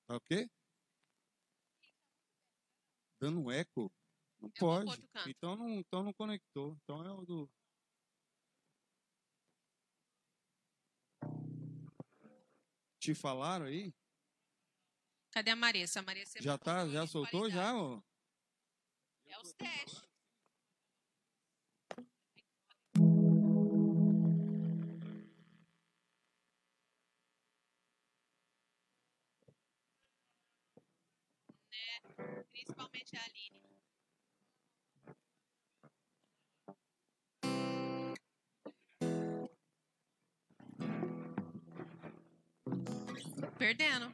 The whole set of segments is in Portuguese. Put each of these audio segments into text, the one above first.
Tá ok? Dando um eco? Não pode. Então não conectou. Então é o do. Te falaram aí? Cadê a Maressa? A Maressa Já tá, já soltou já, ó? É os testes. Né? Principalmente a Aline. Perdendo.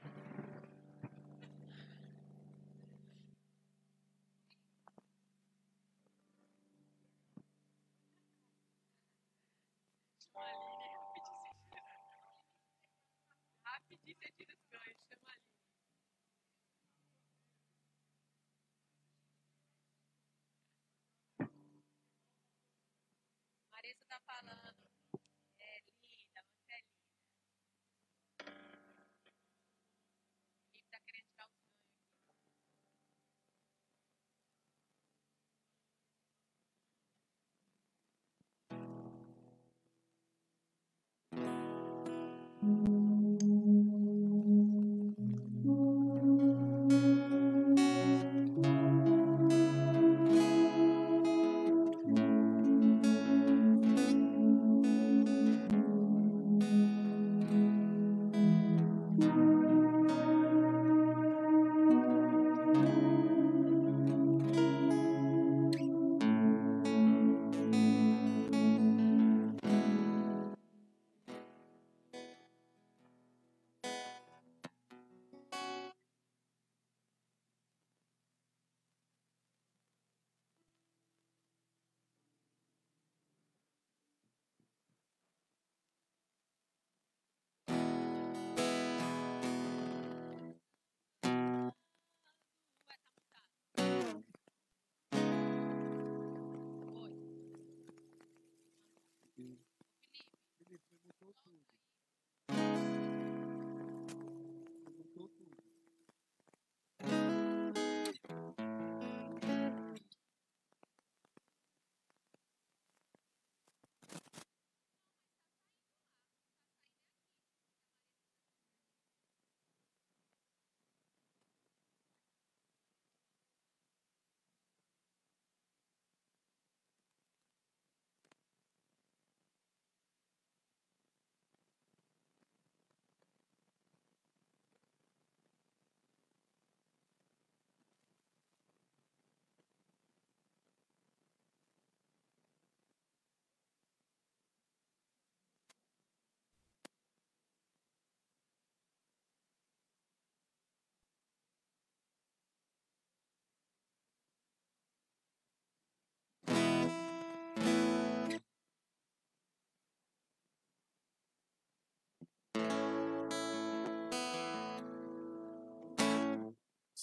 Rapidinho você tira os ganhos. Chama ali. Maressa tá falando. É linda, você é linda. Quem tá querendo tirar os ganhos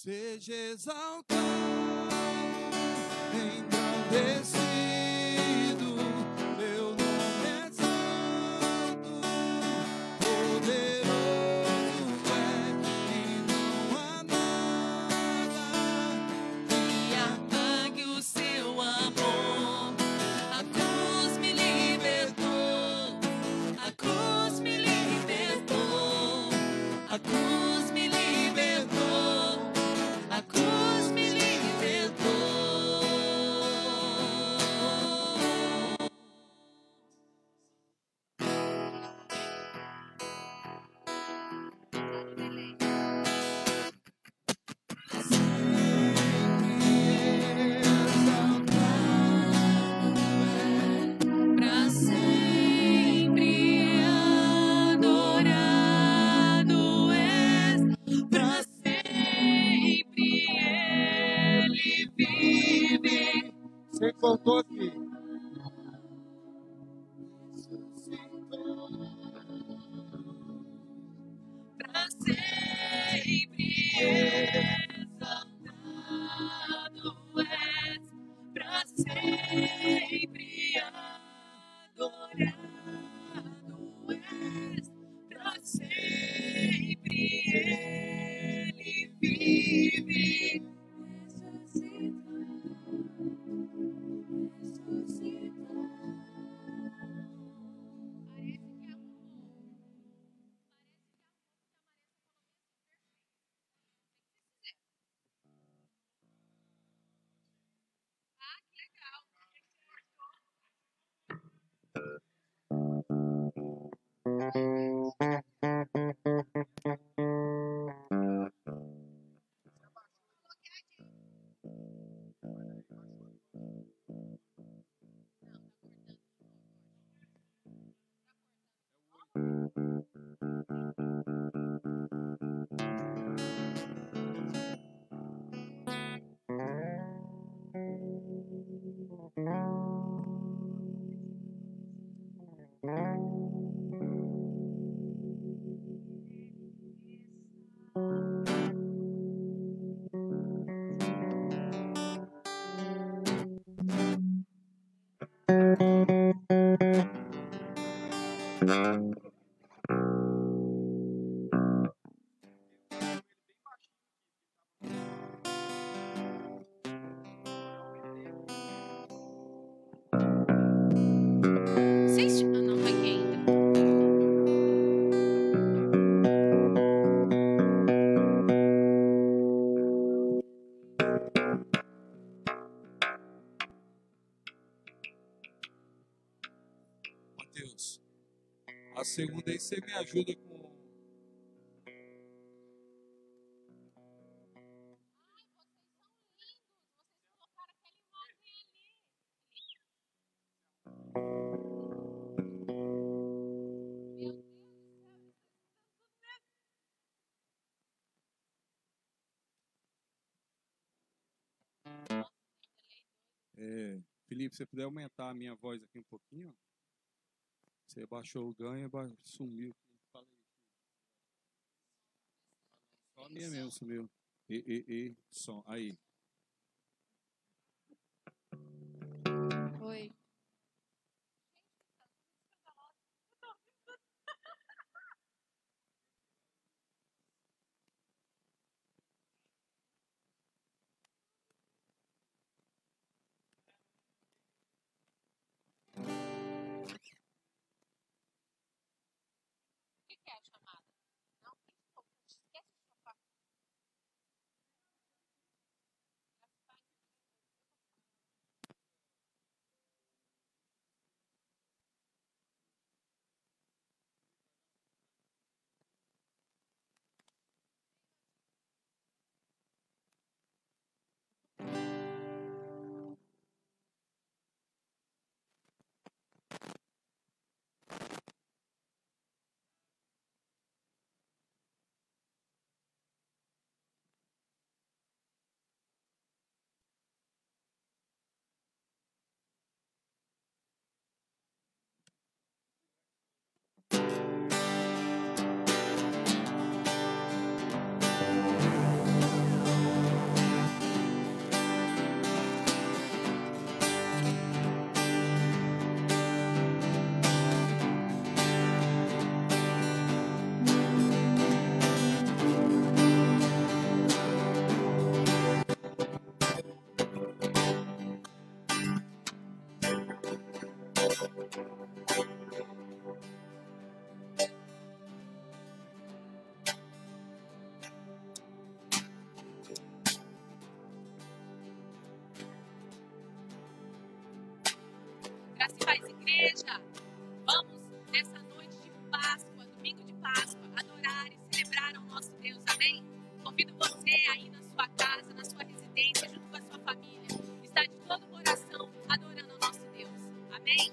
Seja exaltado, engrandecido, teu nome é santo, poderoso é, e não há nada que apague o seu amor. A cruz me libertou, a cruz me libertou, a cruz me libertou, a cruz me libertou. Pra sempre adorado és, pra sempre ele vive. Você voltou aqui. Pra sempre exaltado és, pra sempre adorado és, pra sempre ele vive. Não foi aqui ainda. Mateus, a segunda aí você me ajuda com. Felipe, se você puder aumentar a minha voz aqui um pouquinho, ó. Você baixou o ganho e sumiu. Fala aí. Só a minha mesmo sumiu. Som. Aí. Oi. O que é a chamada? Não, esquece o sofá. celebrar ao nosso Deus, amém? Convido você aí na sua casa, na sua residência, junto com a sua família, está de todo o coração adorando ao nosso Deus, amém?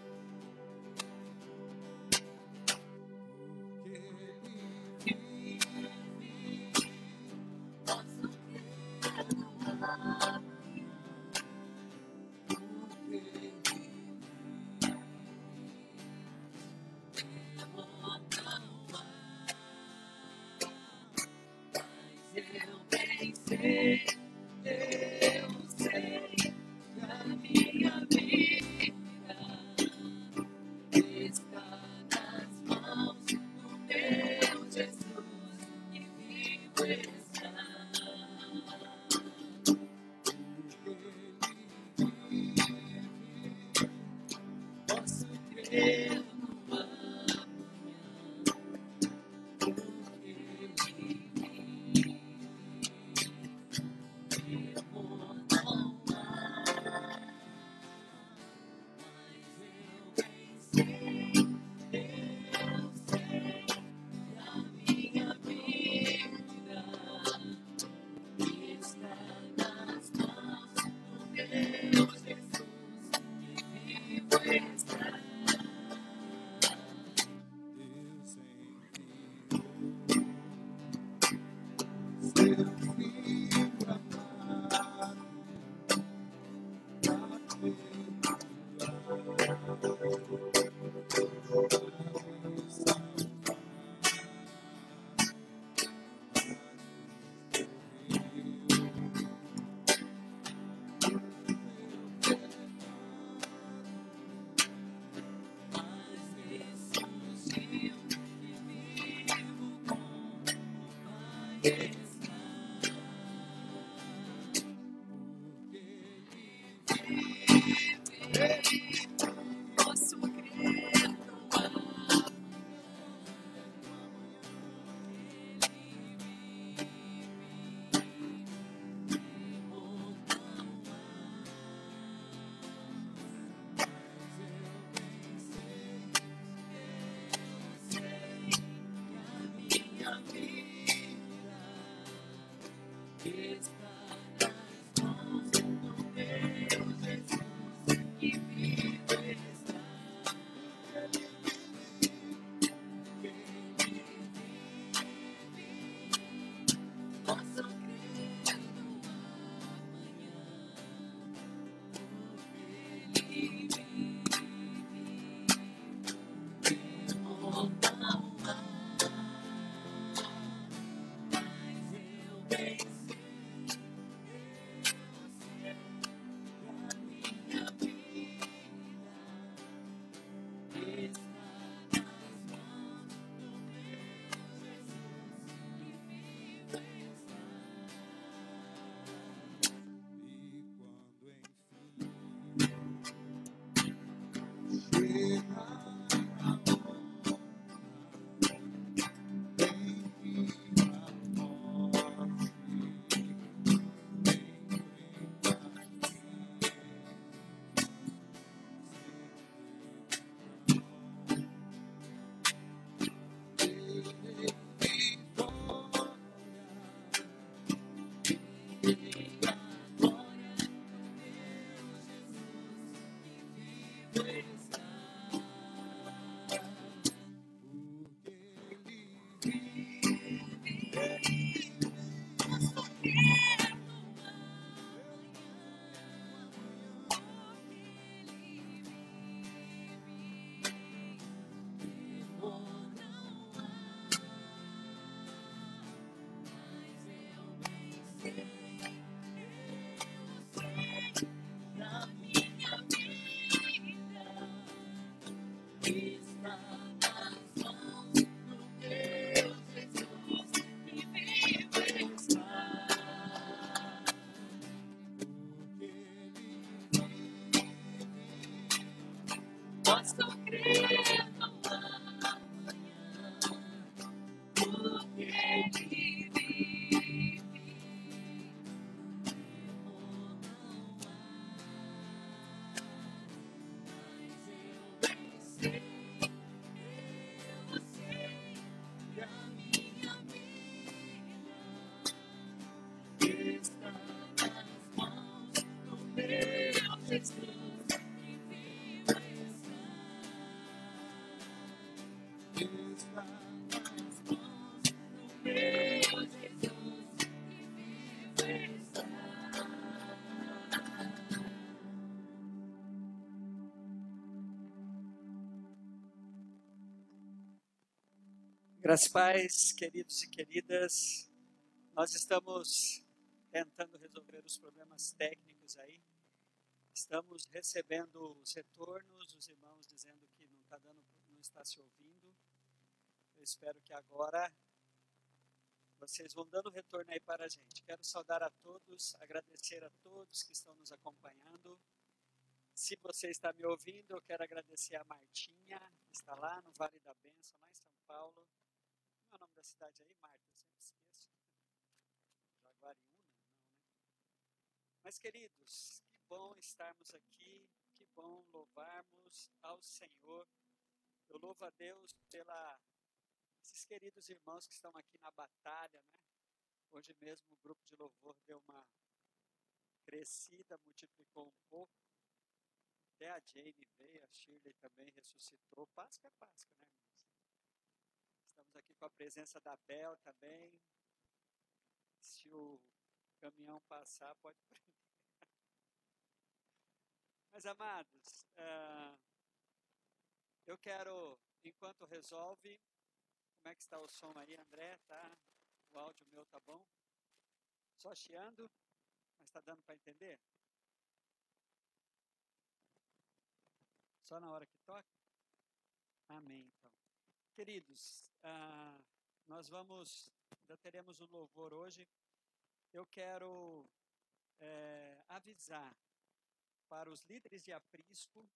Graças a Deus, queridos e queridas, nós estamos tentando resolver os problemas técnicos aí. Estamos recebendo os retornos, os irmãos dizendo que não está dando, não está se ouvindo. Eu espero que agora vocês vão dando retorno aí para a gente. Quero saudar a todos, agradecer a todos que estão nos acompanhando. Se você está me ouvindo, eu quero agradecer a Martinha, que está lá no Vale da Bênção, lá em São Paulo. Qual é o nome da cidade aí, Marta? Eu sempre esqueço. Jaguariúna? Não, né? Mas, queridos, que bom estarmos aqui, que bom louvarmos ao Senhor. Eu louvo a Deus esses queridos irmãos que estão aqui na batalha, né? Hoje mesmo o grupo de louvor deu uma crescida, multiplicou um pouco. Até a Jane veio, a Shirley também ressuscitou. Páscoa é Páscoa, né, irmãos? Estamos aqui com a presença da Bel também. Se o caminhão passar, pode prender. Mas, amados, eu quero, enquanto resolve, como é que está o som aí, André? Tá? O áudio meu tá bom? Só chiando, mas está dando para entender? Só na hora que toca? Amém, então. Queridos, nós ainda teremos um louvor hoje. Eu quero avisar para os líderes de aprisco,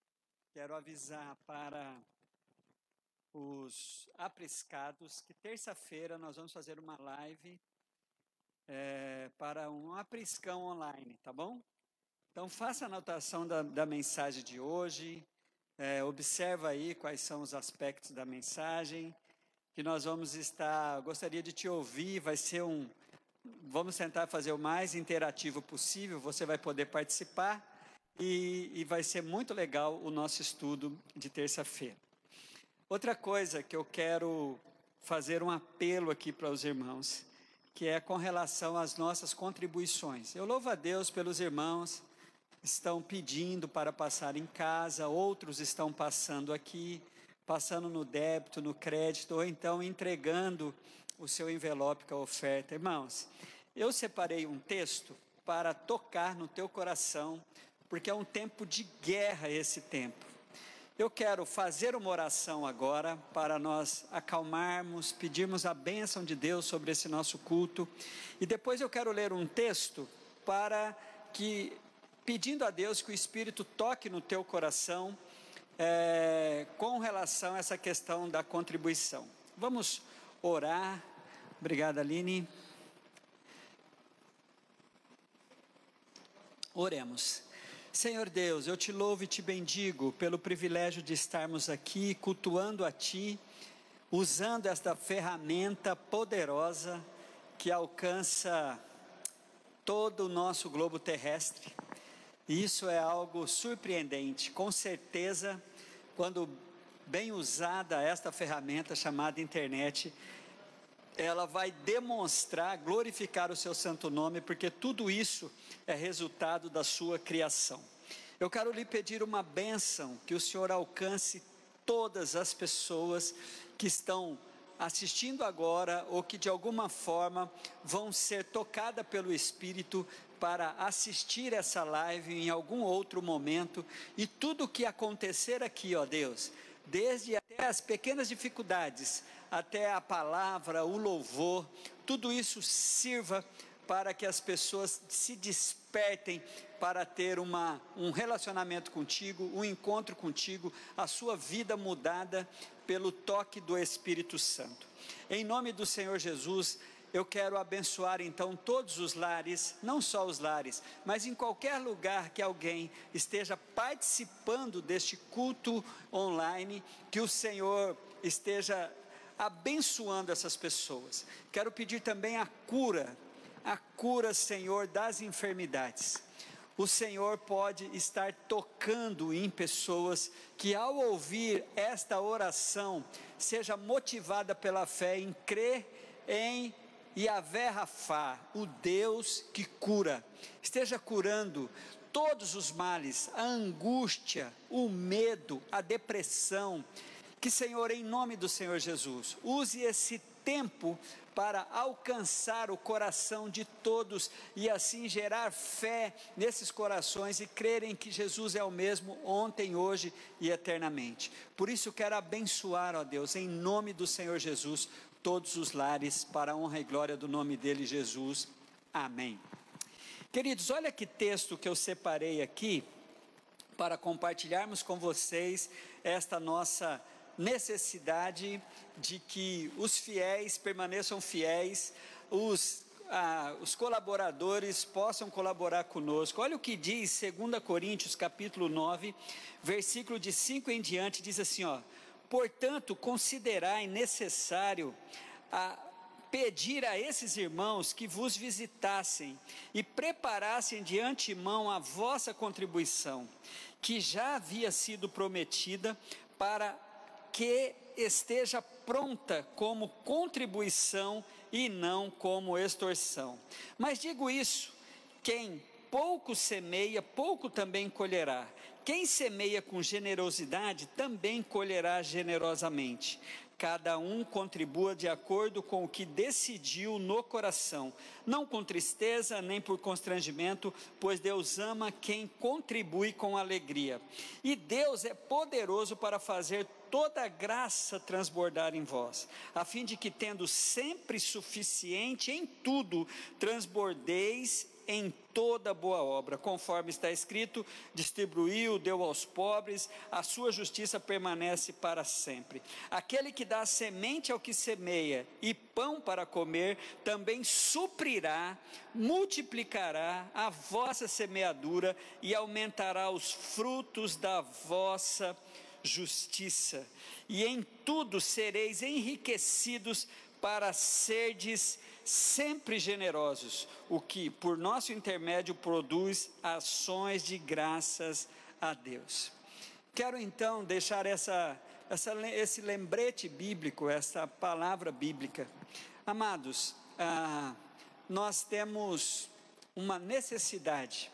quero avisar para os apriscados que terça-feira nós vamos fazer uma live para um apriscão online, tá bom? Então faça a anotação da mensagem de hoje, observa aí quais são os aspectos da mensagem, que nós gostaria de te ouvir, vamos tentar fazer o mais interativo possível, você vai poder participar e vai ser muito legal o nosso estudo de terça-feira. Outra coisa que eu quero fazer um apelo aqui para os irmãos, que é com relação às nossas contribuições. Eu louvo a Deus pelos irmãos que estão pedindo para passar em casa, outros estão passando aqui, passando no débito, no crédito, ou então entregando o seu envelope com a oferta. Irmãos, eu separei um texto para tocar no teu coração, porque é um tempo de guerra esse tempo. Eu quero fazer uma oração agora para nós acalmarmos, pedirmos a bênção de Deus sobre esse nosso culto. E depois eu quero ler um texto pedindo a Deus que o Espírito toque no teu coração com relação a essa questão da contribuição. Vamos orar. Obrigada, Aline. Oremos. Senhor Deus, eu te louvo e te bendigo pelo privilégio de estarmos aqui cultuando a Ti, usando esta ferramenta poderosa que alcança todo o nosso globo terrestre. E isso é algo surpreendente. Com certeza, quando bem usada esta ferramenta chamada internet, ela vai demonstrar, glorificar o seu santo nome, porque tudo isso é resultado da sua criação. Eu quero lhe pedir uma bênção, que o Senhor alcance todas as pessoas que estão assistindo agora, ou que de alguma forma vão ser tocadas pelo Espírito para assistir essa live em algum outro momento, e tudo o que acontecer aqui, ó Deus, desde até as pequenas dificuldades, até a palavra, o louvor, tudo isso sirva para que as pessoas se despertem para ter um relacionamento contigo, um encontro contigo, a sua vida mudada pelo toque do Espírito Santo. Em nome do Senhor Jesus, eu quero abençoar então todos os lares, não só os lares, mas em qualquer lugar que alguém esteja participando deste culto online, que o Senhor esteja abençoando essas pessoas. Quero pedir também a cura, Senhor, das enfermidades. O Senhor pode estar tocando em pessoas que, ao ouvir esta oração, seja motivada pela fé em crer em Yahvé Rafá, o Deus que cura. Esteja curando todos os males, a angústia, o medo, a depressão. Que, Senhor, em nome do Senhor Jesus, use esse tempo para alcançar o coração de todos e assim gerar fé nesses corações e crerem que Jesus é o mesmo ontem, hoje e eternamente. Por isso quero abençoar, ó Deus, em nome do Senhor Jesus, todos os lares, para a honra e glória do nome dele, Jesus. Amém. Queridos, olha que texto que eu separei aqui para compartilharmos com vocês esta nossa necessidade de que os fiéis permaneçam fiéis, os colaboradores possam colaborar conosco. Olha o que diz 2 Coríntios capítulo 9, versículo de 5 em diante, diz assim, ó: portanto, considerai necessário pedir a esses irmãos que vos visitassem e preparassem de antemão a vossa contribuição, que já havia sido prometida, para que esteja pronta como contribuição e não como extorsão. Mas digo isso: quem pouco semeia, pouco também colherá. Quem semeia com generosidade, também colherá generosamente. Cada um contribua de acordo com o que decidiu no coração, não com tristeza nem por constrangimento, pois Deus ama quem contribui com alegria. E Deus é poderoso para fazer toda a graça transbordar em vós, a fim de que, tendo sempre suficiente em tudo, transbordeis em toda boa obra, conforme está escrito: distribuiu, deu aos pobres, a sua justiça permanece para sempre. Aquele que dá semente ao que semeia e pão para comer, também suprirá, multiplicará a vossa semeadura e aumentará os frutos da vossa justiça. E em tudo sereis enriquecidos para serdes sempre generosos, o que por nosso intermédio produz ações de graças a Deus. Quero então deixar esse lembrete bíblico, essa palavra bíblica. Amados, nós temos uma necessidade.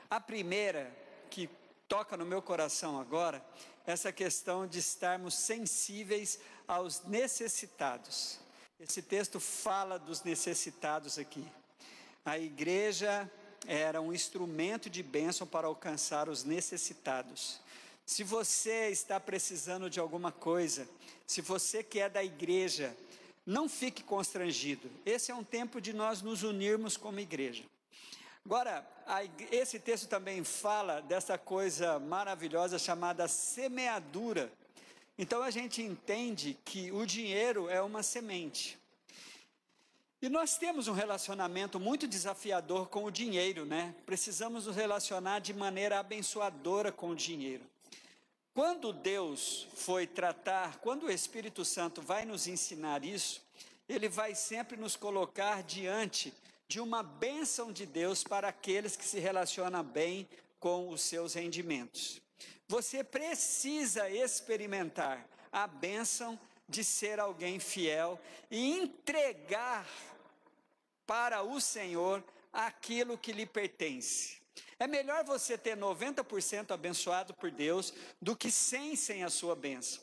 A primeira que toca no meu coração agora, essa questão de estarmos sensíveis aos necessitados. Esse texto fala dos necessitados aqui. A igreja era um instrumento de bênção para alcançar os necessitados. Se você está precisando de alguma coisa, se você que é da igreja, não fique constrangido. Esse é um tempo de nós nos unirmos como igreja. Agora, esse texto também fala dessa coisa maravilhosa chamada semeadura. Então a gente entende que o dinheiro é uma semente. E nós temos um relacionamento muito desafiador com o dinheiro, né? Precisamos nos relacionar de maneira abençoadora com o dinheiro. Quando Deus foi tratar, quando o Espírito Santo vai nos ensinar isso, ele vai sempre nos colocar diante de uma bênção de Deus para aqueles que se relacionam bem com os seus rendimentos. Você precisa experimentar a bênção de ser alguém fiel e entregar para o Senhor aquilo que lhe pertence. É melhor você ter 90% abençoado por Deus do que 100 sem a sua bênção.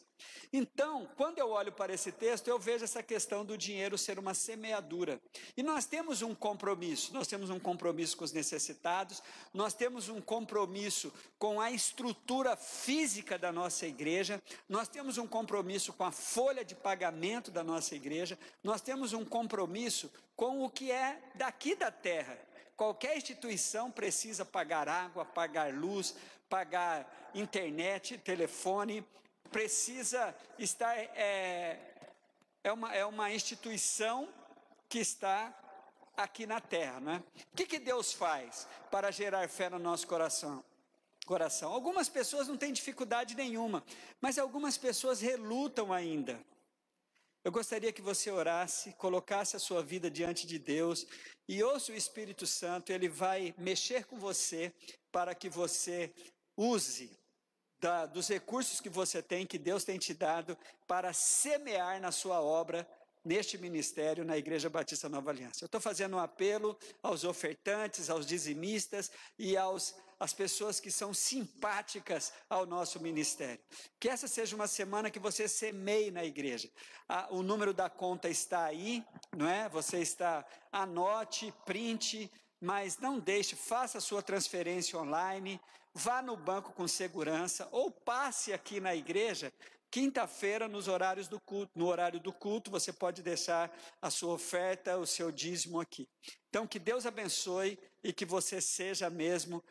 Então, quando eu olho para esse texto, eu vejo essa questão do dinheiro ser uma semeadura. E nós temos um compromisso com os necessitados, nós temos um compromisso com a estrutura física da nossa igreja, nós temos um compromisso com a folha de pagamento da nossa igreja, nós temos um compromisso com o que é daqui da terra. Qualquer instituição precisa pagar água, pagar luz, pagar internet, telefone, precisa estar, é uma instituição que está aqui na terra, né? O que Deus faz para gerar fé no nosso coração? Algumas pessoas não têm dificuldade nenhuma, mas algumas pessoas relutam ainda. Eu gostaria que você orasse, colocasse a sua vida diante de Deus e ouça o Espírito Santo. Ele vai mexer com você para que você use dos recursos que você tem, que Deus tem te dado, para semear na sua obra, neste ministério, na Igreja Batista Nova Aliança. Eu estou fazendo um apelo aos ofertantes, aos dizimistas e aos as pessoas que são simpáticas ao nosso ministério. Que essa seja uma semana que você semeie na igreja. O número da conta está aí, não é? Você anote, printe, mas não deixe, faça a sua transferência online, vá no banco com segurança, ou passe aqui na igreja, quinta-feira, no horário do culto, você pode deixar a sua oferta, o seu dízimo aqui. Então, que Deus abençoe e que você seja mesmo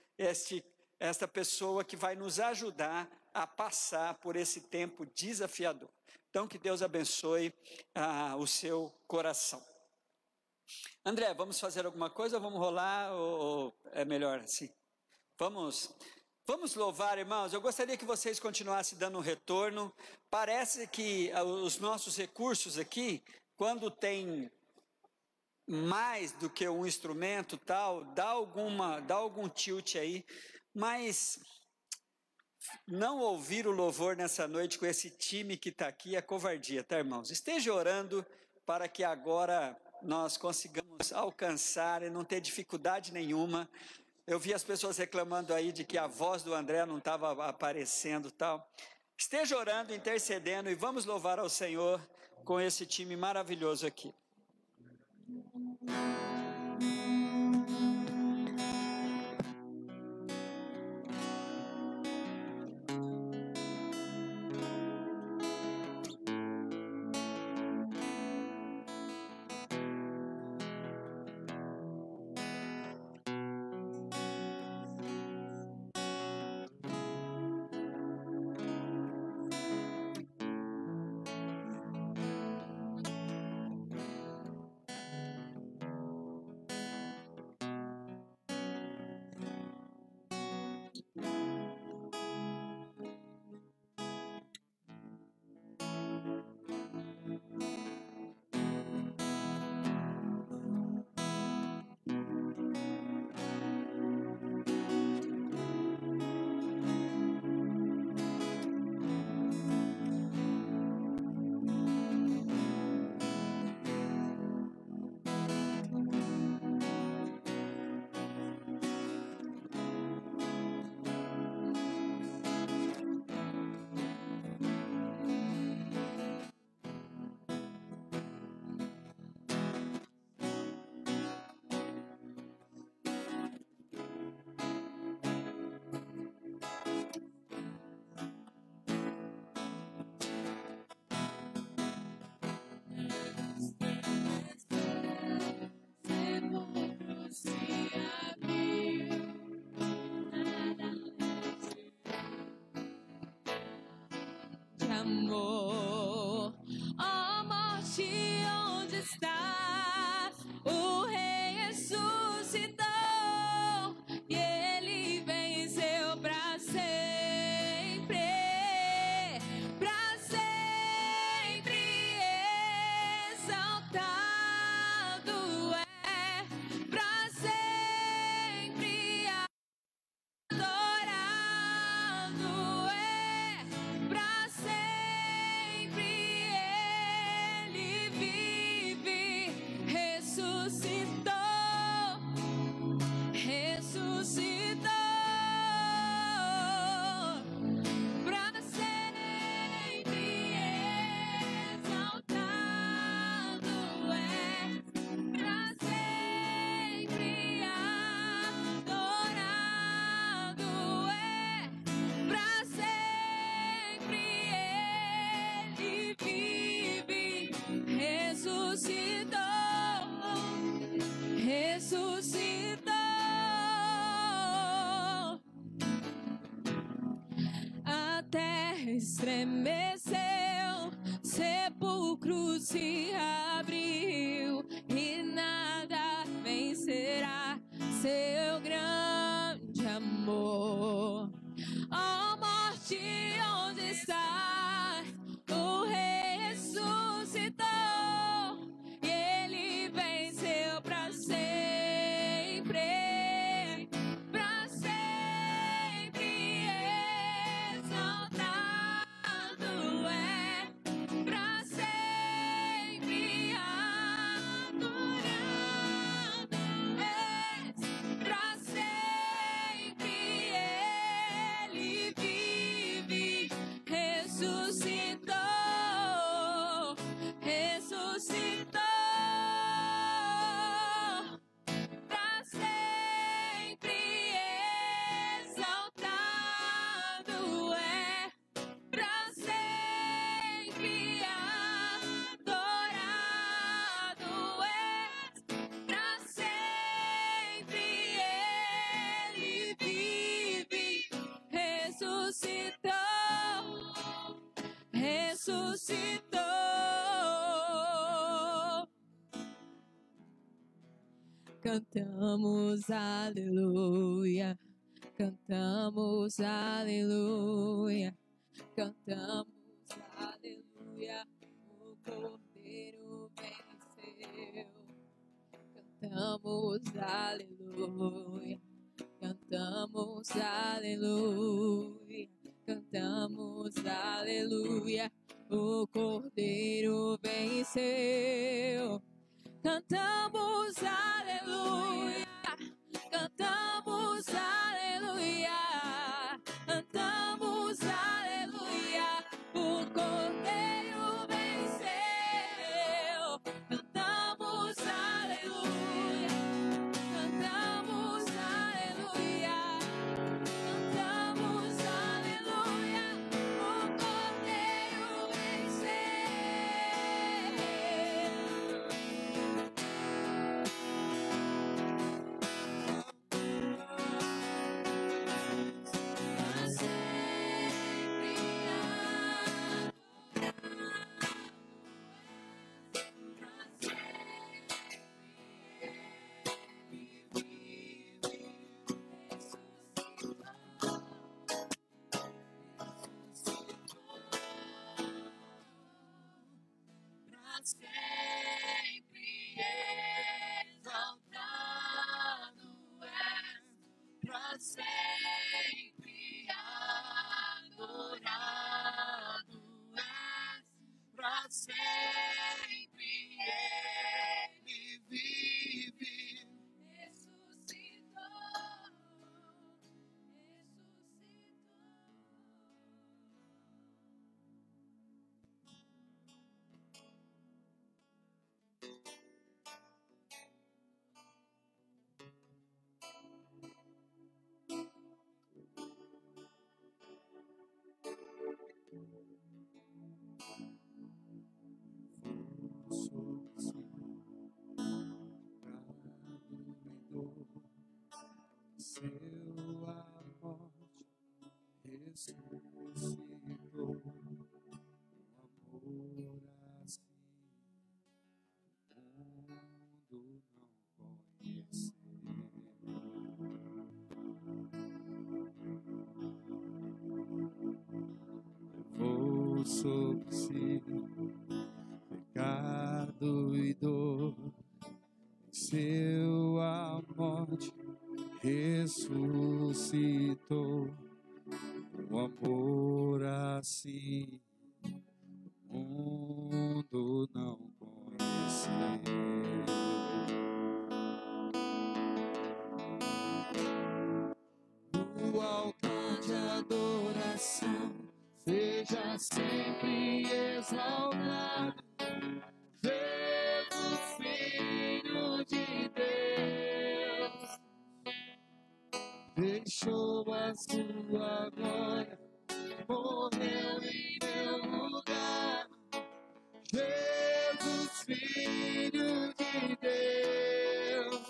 esta pessoa que vai nos ajudar a passar por esse tempo desafiador. Então, que Deus abençoe o seu coração. André, vamos fazer alguma coisa? Vamos rolar ou é melhor assim? Vamos louvar, irmãos. Eu gostaria que vocês continuassem dando um retorno. Parece que os nossos recursos aqui, quando tem mais do que um instrumento tal, dá algum tilt aí, mas não ouvir o louvor nessa noite com esse time que está aqui é covardia, tá, irmãos? Esteja orando para que agora nós consigamos alcançar e não ter dificuldade nenhuma. Eu vi as pessoas reclamando aí de que a voz do André não estava aparecendo e tal. Esteja orando, intercedendo e vamos louvar ao Senhor com esse time maravilhoso aqui. Amor, ó morte, onde estás? O Rei ressuscitou e Ele venceu para sempre, exaltado é, para sempre adorado é, para sempre Ele vive, ressuscitou, para sempre exaltado é, para sempre adorado é, para sempre Ele vive, ressuscitou. A terra estremeceu, sepulcro se abriu e nada vencerá seu grande amor. Ó morte, onde está? O Rei ressuscitou e Ele venceu para sempre, para sempre exaltado é, para sempre cantamos aleluia, cantamos aleluia, cantamos aleluia, o Cordeiro venceu. Cantamos aleluia, cantamos aleluia, cantamos aleluia, o Cordeiro venceu. Cantamos aleluia, cantamos aleluia, cantamos aleluia, o Cordeiro venceu. Cantamos aleluia, cantamos aleluia, cantamos aleluia, o Cordeiro venceu. Sempre exaltado és, pra sempre adorado és, pra sempre ele vive, ressuscitou, Seu a morte ressuscitou, amor assim o mundo não conheceu. Levou sobre si pecado e dor, venceu a morte, ressuscitou, um amor assim o mundo não conheceu. O altar de adoração seja sempre exaltado, Jesus, Filho de Deus, deixou a sua glória, morreu em meu lugar. Jesus, Filho de Deus,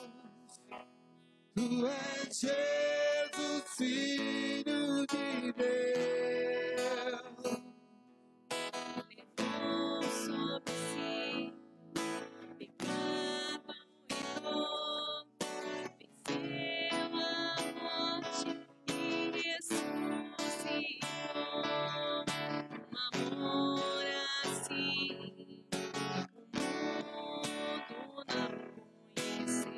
tu és Jesus, Filho de Deus. levou sobre si pecado e dor, venceu a morte e ressuscitou, um amor assim o mundo não conheceu.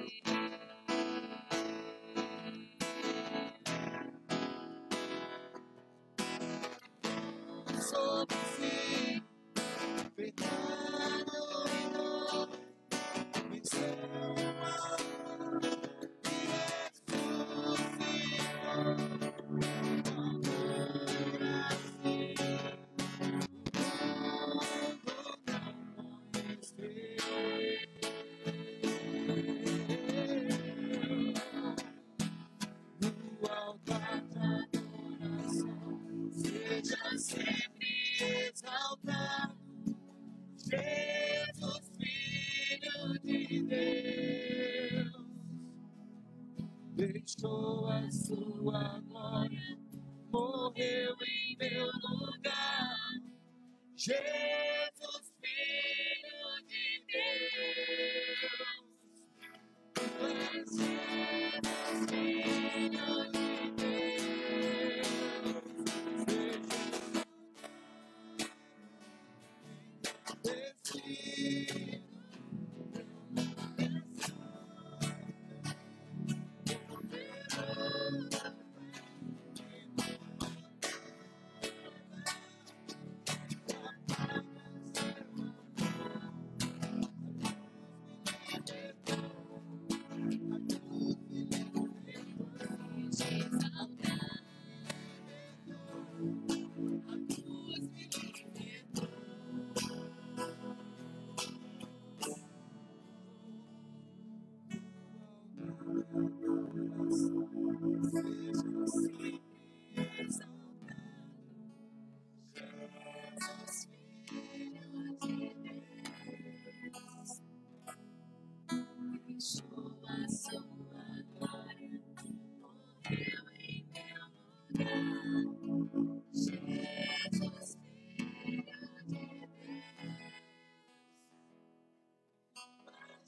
Sobre si, pecado e dor, venceu a morte e ressuscitou, amor assim o mundo não conheceu. No altar da adoração seja sempre exaltado, Jesus, Filho de Deus, deixou a sua glória, morreu em meu lugar. Jesus, Filho de Deus, tu és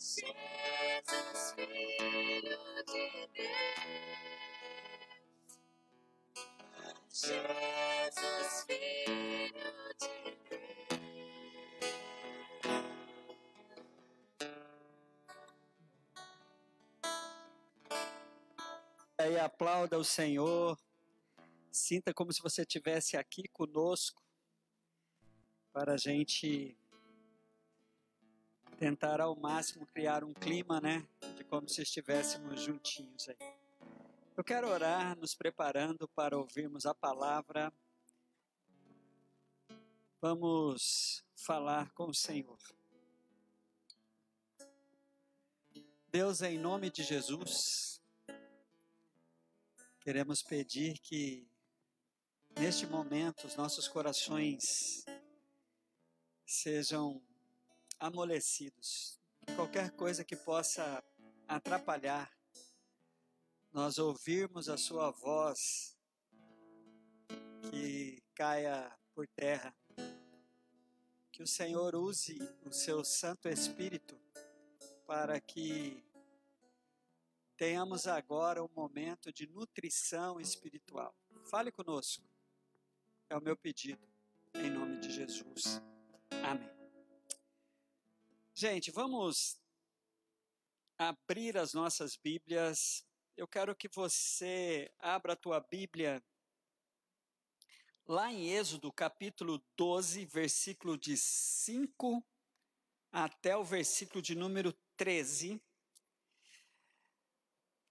Jesus, Filho de Deus. Jesus, Filho de Aí aplauda o Senhor, sinta como se você estivesse aqui conosco, para a gente tentar ao máximo criar um clima, né, de como se estivéssemos juntinhos aí. Eu quero orar, nos preparando para ouvirmos a palavra. Vamos falar com o Senhor. Deus, em nome de Jesus, queremos pedir que neste momento os nossos corações sejam amolecidos. Qualquer coisa que possa atrapalhar nós ouvirmos a sua voz, que caia por terra. Que o Senhor use o seu Santo Espírito para que tenhamos agora um momento de nutrição espiritual. Fale conosco. É o meu pedido, em nome de Jesus. Amém. Gente, vamos abrir as nossas Bíblias. Eu quero que você abra a tua Bíblia lá em Êxodo, capítulo 12, versículo de 5 até o versículo de número 13.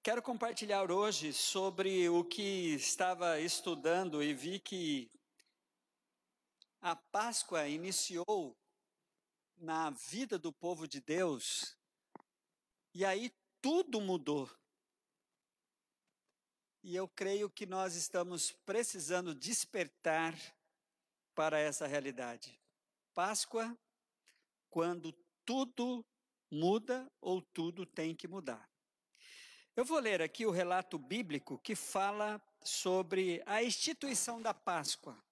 Quero compartilhar hoje sobre o que estava estudando e vi que a Páscoa iniciou na vida do povo de Deus e aí tudo mudou. E eu creio que nós estamos precisando despertar para essa realidade. Páscoa, quando tudo muda ou tudo tem que mudar. Eu vou ler aqui o relato bíblico que fala sobre a instituição da Páscoa.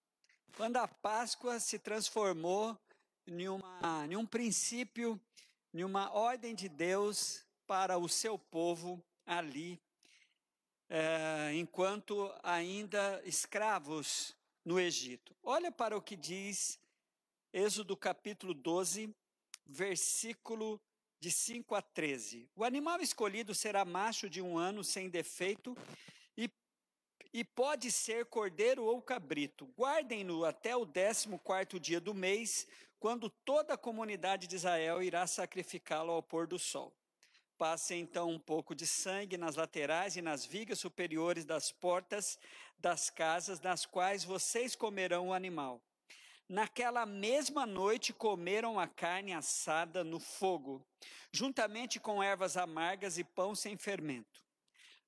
Quando a Páscoa se transformou em um princípio, em uma ordem de Deus para o seu povo ali, enquanto ainda escravos no Egito. Olha para o que diz Êxodo capítulo 12, versículo de 5 a 13. O animal escolhido será macho de 1 ano sem defeito e pode ser cordeiro ou cabrito. Guardem-no até o 14º dia do mês, quando toda a comunidade de Israel irá sacrificá-lo ao pôr do sol. Passe então um pouco de sangue nas laterais e nas vigas superiores das portas das casas nas quais vocês comerão o animal. Naquela mesma noite comeram a carne assada no fogo, juntamente com ervas amargas e pão sem fermento.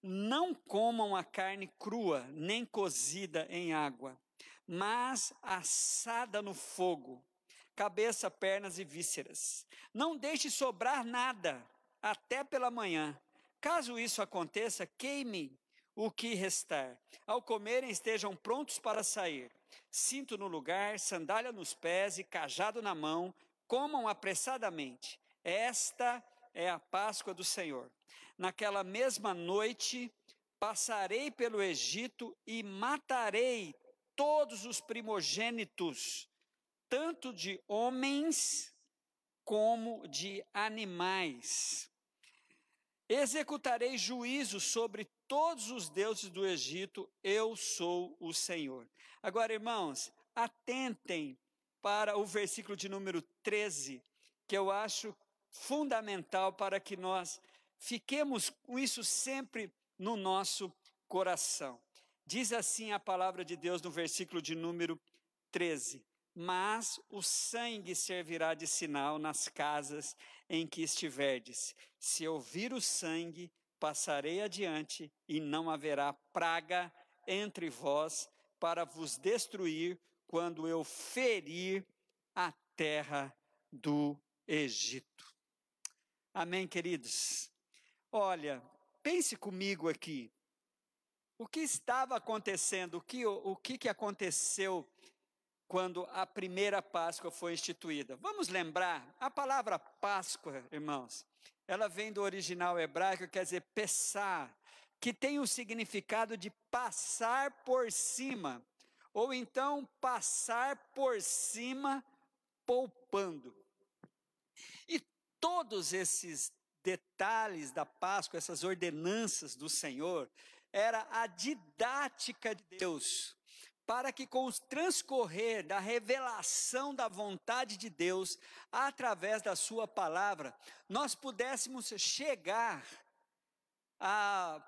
Não comam a carne crua, nem cozida em água, mas assada no fogo, cabeça, pernas e vísceras. Não deixe sobrar nada até pela manhã. Caso isso aconteça, queime o que restar. Ao comerem, estejam prontos para sair. Cinto no lugar, sandália nos pés e cajado na mão. Comam apressadamente. Esta é a Páscoa do Senhor. Naquela mesma noite, passarei pelo Egito e matarei todos os primogênitos, tanto de homens como de animais. Executarei juízo sobre todos os deuses do Egito, eu sou o Senhor. Agora, irmãos, atentem para o versículo de número 13, que eu acho fundamental para que nós fiquemos com isso sempre no nosso coração. Diz assim a palavra de Deus no versículo de número 13. Mas o sangue servirá de sinal nas casas em que estiverdes. Se eu vir o sangue, passarei adiante, e não haverá praga entre vós para vos destruir quando eu ferir a terra do Egito. Amém, queridos? Olha, pense comigo aqui. O que estava acontecendo, o que aconteceu quando a primeira Páscoa foi instituída. Vamos lembrar, a palavra Páscoa, irmãos, ela vem do original hebraico, quer dizer, Pessah, que tem o significado de passar por cima, ou então passar por cima poupando. E todos esses detalhes da Páscoa, essas ordenanças do Senhor, era a didática de Deus, para que com o transcorrer da revelação da vontade de Deus, através da sua palavra, nós pudéssemos chegar à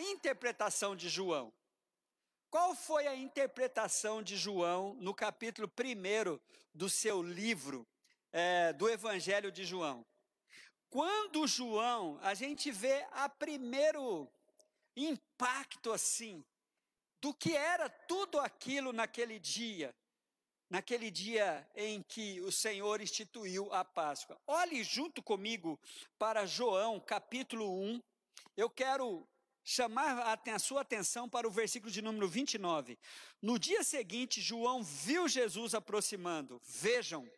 interpretação de João. Qual foi a interpretação de João no capítulo 1 do seu livro, do Evangelho de João? Quando João, a gente vê a primeiro impacto assim, do que era tudo aquilo naquele dia em que o Senhor instituiu a Páscoa. Olhe junto comigo para João, capítulo 1, eu quero chamar a sua atenção para o versículo de número 29. No dia seguinte, João viu Jesus aproximando. Vejam,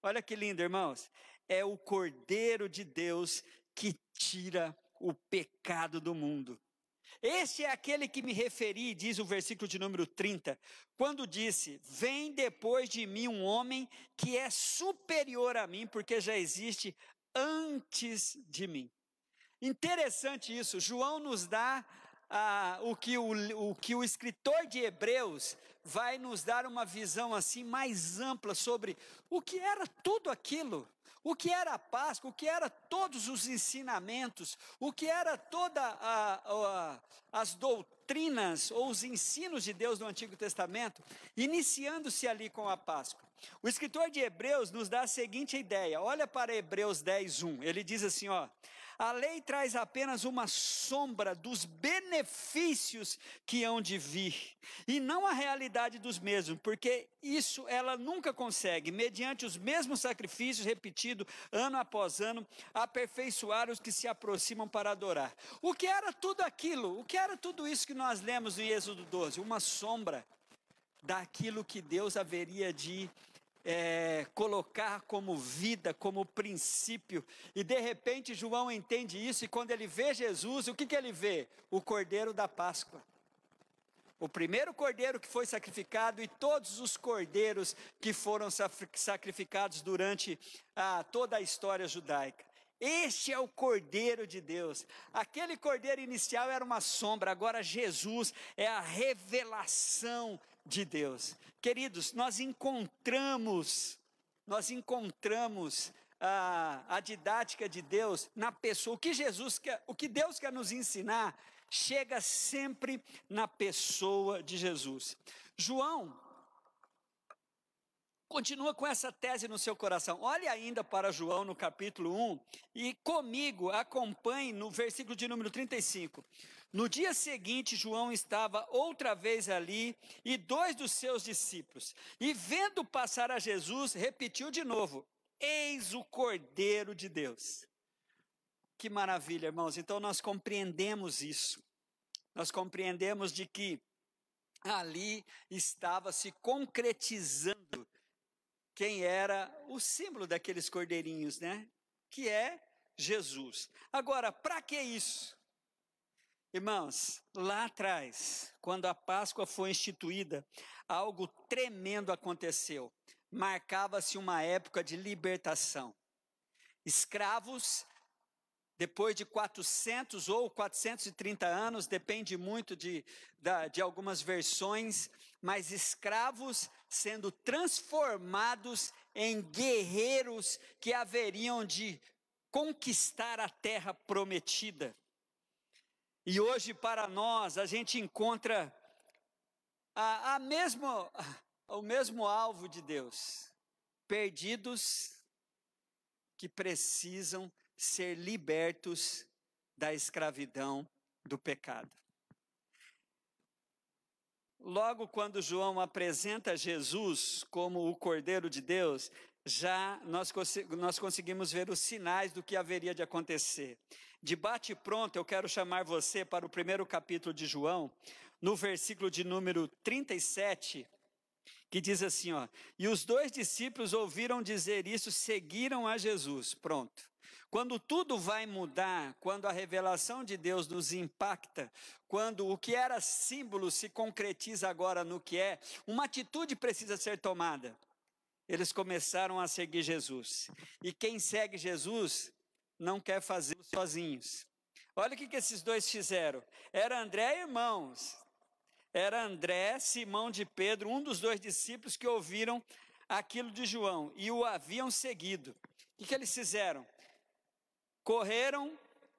olha que lindo, irmãos. É o Cordeiro de Deus que tira o pecado do mundo. Este é aquele que me referi, diz o versículo de número 30, quando disse: vem depois de mim um homem que é superior a mim, porque já existe antes de mim. Interessante isso, João nos dá o que o escritor de Hebreus vai nos dar uma visão assim mais ampla sobre o que era tudo aquilo, o que era a Páscoa, o que era todos os ensinamentos, o que era toda as doutrinas ou os ensinos de Deus no Antigo Testamento, iniciando-se ali com a Páscoa. O escritor de Hebreus nos dá a seguinte ideia, olha para Hebreus 10:1, ele diz assim, a lei traz apenas uma sombra dos benefícios que hão de vir, e não a realidade dos mesmos, porque isso ela nunca consegue, mediante os mesmos sacrifícios repetidos ano após ano, aperfeiçoar os que se aproximam para adorar. O que era tudo aquilo? O que era tudo isso que nós lemos em Êxodo 12? Uma sombra daquilo que Deus haveria de colocar como vida, como princípio, e de repente João entende isso, e quando ele vê Jesus, o que ele vê? O Cordeiro da Páscoa, o primeiro cordeiro que foi sacrificado, e todos os cordeiros que foram sacrificados durante toda a história judaica. Este é o Cordeiro de Deus. Aquele cordeiro inicial era uma sombra, agora Jesus é a revelação de Deus. Queridos, nós encontramos a didática de Deus na pessoa. O que Deus quer nos ensinar chega sempre na pessoa de Jesus. João continua com essa tese no seu coração. Olhe ainda para João no capítulo 1 e comigo acompanhe no versículo de número 35. No dia seguinte, João estava outra vez ali e 2 dos seus discípulos. E vendo passar a Jesus, repetiu de novo: eis o Cordeiro de Deus. Que maravilha, irmãos. Então nós compreendemos isso. Nós compreendemos de que ali estava se concretizando quem era o símbolo daqueles cordeirinhos, né? Que é Jesus. Agora, para que isso? Irmãos, lá atrás, quando a Páscoa foi instituída, algo tremendo aconteceu. Marcava-se uma época de libertação. Escravos, depois de 400 ou 430 anos, depende muito de algumas versões, mas escravos sendo transformados em guerreiros que haveriam de conquistar a terra prometida. E hoje para nós a gente encontra o mesmo alvo de Deus, perdidos que precisam ser libertos da escravidão do pecado. Logo quando João apresenta Jesus como o Cordeiro de Deus, já nós conseguimos ver os sinais do que haveria de acontecer. De bate pronto, eu quero chamar você para o primeiro capítulo de João, no versículo de número 37, que diz assim, ó: e os 2 discípulos ouviram dizer isso, seguiram a Jesus. Pronto. Quando tudo vai mudar, quando a revelação de Deus nos impacta, quando o que era símbolo se concretiza agora no que é, uma atitude precisa ser tomada. Eles começaram a seguir Jesus. E quem segue Jesus não quer fazê-lo sozinhos. Olha o que esses 2 fizeram. Era André e irmãos. Era André, Simão de Pedro, um dos 2 discípulos que ouviram aquilo de João e o haviam seguido. O que eles fizeram? Correram,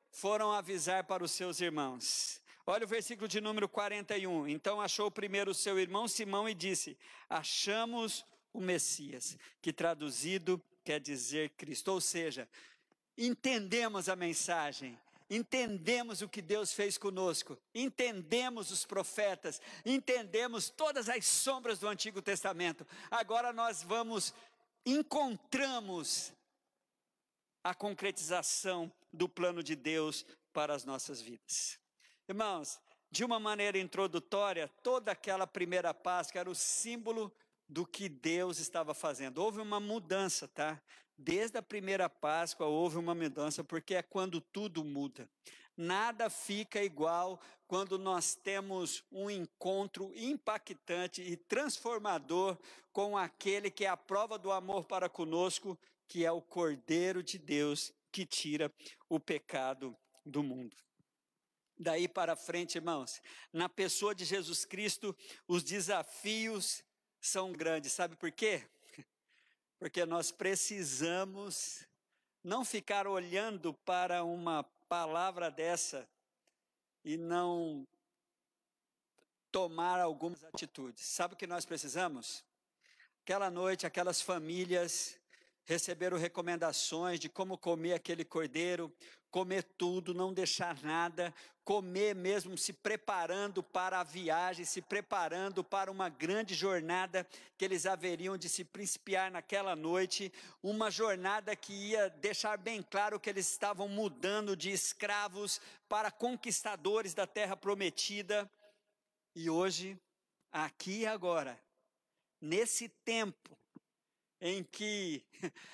foram avisar para os seus irmãos. Olha o versículo de número 41. Então achou primeiro o seu irmão Simão e disse: achamos o Messias, que traduzido quer dizer Cristo. Ou seja, entendemos a mensagem, entendemos o que Deus fez conosco, entendemos os profetas, entendemos todas as sombras do Antigo Testamento. Agora nós encontramos a concretização do plano de Deus para as nossas vidas. Irmãos, de uma maneira introdutória, toda aquela primeira Páscoa era o símbolo do que Deus estava fazendo. Houve uma mudança, tá? Desde a primeira Páscoa houve uma mudança, porque é quando tudo muda. Nada fica igual quando nós temos um encontro impactante e transformador com aquele que é a prova do amor para conosco, que é o Cordeiro de Deus que tira o pecado do mundo. Daí para frente, irmãos, na pessoa de Jesus Cristo, os desafios são grandes. Sabe por quê? Porque nós precisamos não ficar olhando para uma palavra dessa e não tomar algumas atitudes. Sabe o que nós precisamos? Aquela noite, aquelas famílias receberam recomendações de como comer aquele cordeiro, comer tudo, não deixar nada, comer mesmo se preparando para a viagem, se preparando para uma grande jornada que eles haveriam de se principiar naquela noite, uma jornada que ia deixar bem claro que eles estavam mudando de escravos para conquistadores da terra prometida. E hoje, aqui e agora, nesse tempo em que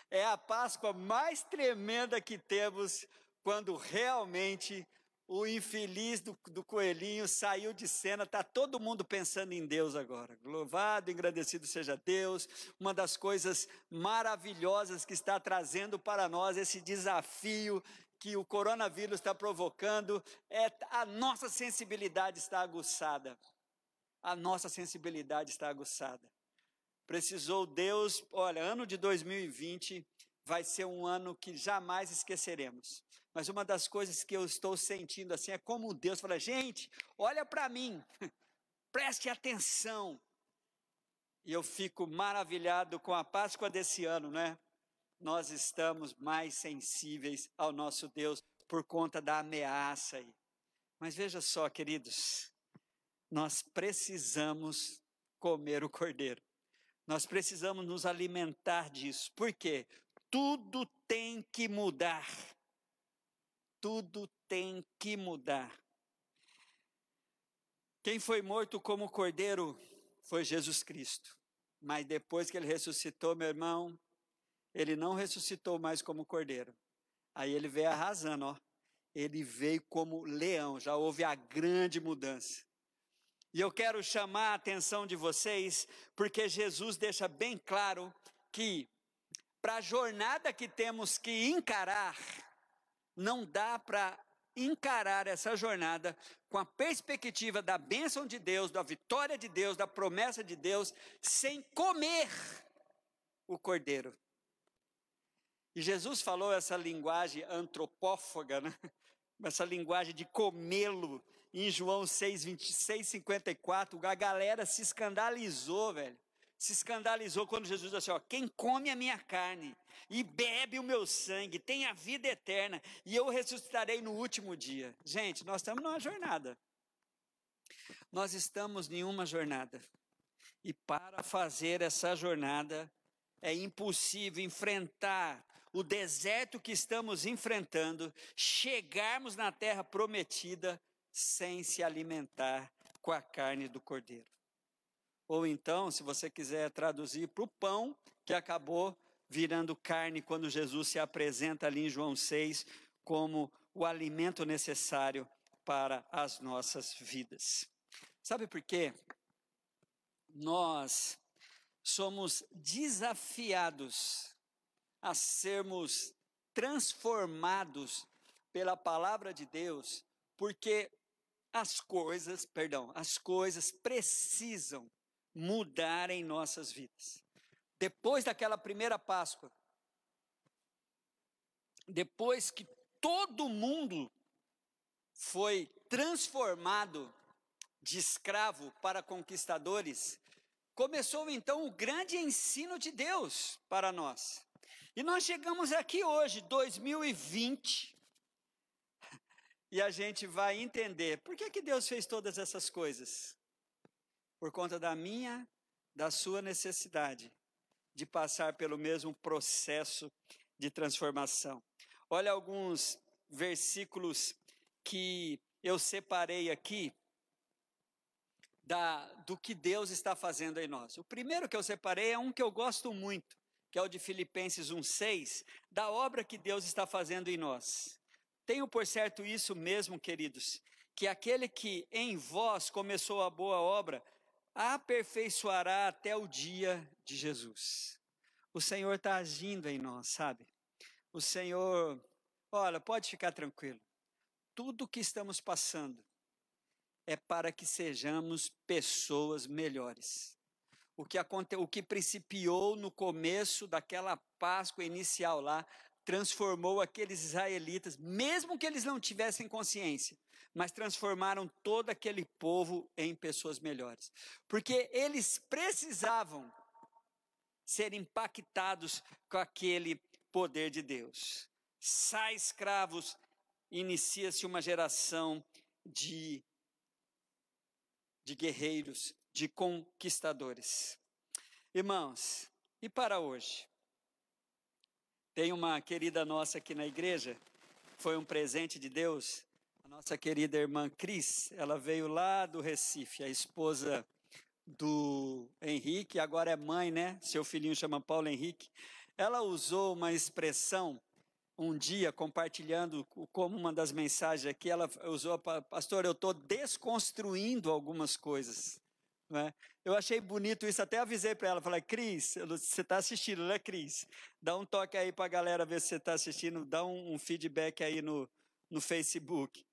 é a Páscoa mais tremenda que temos, quando realmente o infeliz do coelhinho saiu de cena, está todo mundo pensando em Deus agora. Louvado, engrandecido seja Deus. Uma das coisas maravilhosas que está trazendo para nós esse desafio que o coronavírus está provocando, é a nossa sensibilidade está aguçada. A nossa sensibilidade está aguçada. Precisou Deus, olha, ano de 2020 vai ser um ano que jamais esqueceremos. Mas uma das coisas que eu estou sentindo assim é como Deus fala: gente, olha para mim, preste atenção. E eu fico maravilhado com a Páscoa desse ano, né? Nós estamos mais sensíveis ao nosso Deus por conta da ameaça aí. Mas veja só, queridos, nós precisamos comer o cordeiro. Nós precisamos nos alimentar disso. Por quê? Tudo tem que mudar. Tudo tem que mudar. Quem foi morto como cordeiro foi Jesus Cristo. Mas depois que ele ressuscitou, meu irmão, ele não ressuscitou mais como cordeiro. Aí ele veio arrasando, ó. Ele veio como leão. Já houve a grande mudança. E eu quero chamar a atenção de vocês, porque Jesus deixa bem claro que para a jornada que temos que encarar, não dá para encarar essa jornada com a perspectiva da bênção de Deus, da vitória de Deus, da promessa de Deus, sem comer o cordeiro. E Jesus falou essa linguagem antropófaga, né? Essa linguagem de comê-lo, em João 6, 26, 54, a galera se escandalizou, velho. Se escandalizou quando Jesus disse assim, ó: quem come a minha carne e bebe o meu sangue tem a vida eterna e eu ressuscitarei no último dia. Gente, nós estamos numa jornada. Nós estamos em uma jornada. E para fazer essa jornada, é impossível enfrentar o deserto que estamos enfrentando, chegarmos na terra prometida sem se alimentar com a carne do cordeiro. Ou então, se você quiser traduzir para o pão, que acabou virando carne quando Jesus se apresenta ali em João 6 como o alimento necessário para as nossas vidas. Sabe por quê? Nós somos desafiados a sermos transformados pela palavra de Deus, porque as coisas precisam mudar em nossas vidas. Depois daquela primeira Páscoa, depois que todo mundo foi transformado de escravo para conquistadores, começou então o grande ensino de Deus para nós. E nós chegamos aqui hoje, 2020, e a gente vai entender por que Deus fez todas essas coisas. Por conta da minha, da sua necessidade de passar pelo mesmo processo de transformação. Olha alguns versículos que eu separei aqui do que Deus está fazendo em nós. O primeiro que eu separei é um que eu gosto muito, que é o de Filipenses 1:6, da obra que Deus está fazendo em nós. Tenho por certo isso mesmo, queridos, que aquele que em vós começou a boa obra, aperfeiçoará até o dia de Jesus. O Senhor está agindo em nós, sabe? O Senhor, olha, pode ficar tranquilo. Tudo que estamos passando é para que sejamos pessoas melhores. O que principiou no começo daquela Páscoa inicial lá, transformou aqueles israelitas, mesmo que eles não tivessem consciência, mas transformaram todo aquele povo em pessoas melhores. Porque eles precisavam ser impactados com aquele poder de Deus. Sai escravos, inicia-se uma geração de guerreiros, de conquistadores. Irmãos, e para hoje? Tem uma querida nossa aqui na igreja, foi um presente de Deus, a nossa querida irmã Cris, ela veio lá do Recife, a esposa do Henrique, agora é mãe, né? Seu filhinho chama Paulo Henrique. Ela usou uma expressão um dia, compartilhando como uma das mensagens aqui, ela usou, pastor, eu estou desconstruindo algumas coisas. Não é? Eu achei bonito isso, até avisei para ela, falei, Cris, você está assistindo, né, Cris? Dá um toque aí para a galera ver se você está assistindo, dá um feedback aí no Facebook.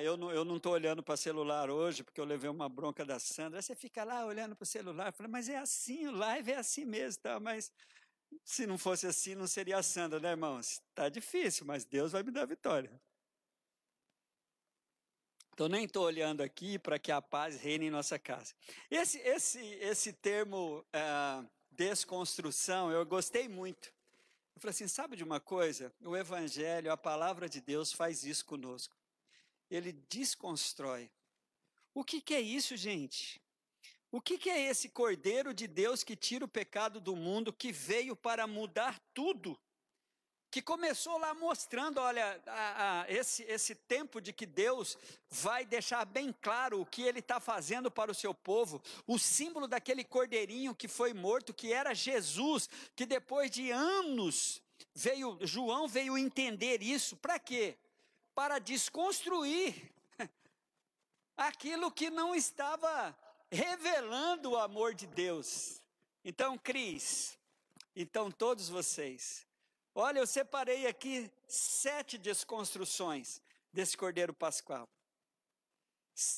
Eu não estou olhando para celular hoje, porque eu levei uma bronca da Sandra. Você fica lá olhando para o celular, eu falei, mas é assim, o live é assim mesmo, tá? Mas se não fosse assim, não seria a Sandra, né, irmãos? Está difícil, mas Deus vai me dar vitória. Então, nem estou olhando aqui para que a paz reine em nossa casa. Esse termo desconstrução, eu gostei muito. Eu falei assim, sabe de uma coisa? O Evangelho, a palavra de Deus faz isso conosco. Ele desconstrói. O que é isso, gente? O que é esse Cordeiro de Deus que tira o pecado do mundo, que veio para mudar tudo? Que começou lá mostrando, olha, esse tempo de que Deus vai deixar bem claro o que Ele está fazendo para o seu povo, o símbolo daquele cordeirinho que foi morto, que era Jesus, que depois de anos, João veio entender isso, para quê? Para desconstruir aquilo que não estava revelando o amor de Deus. Então, Cris, então todos vocês, olha, eu separei aqui 7 desconstruções desse Cordeiro Pascual.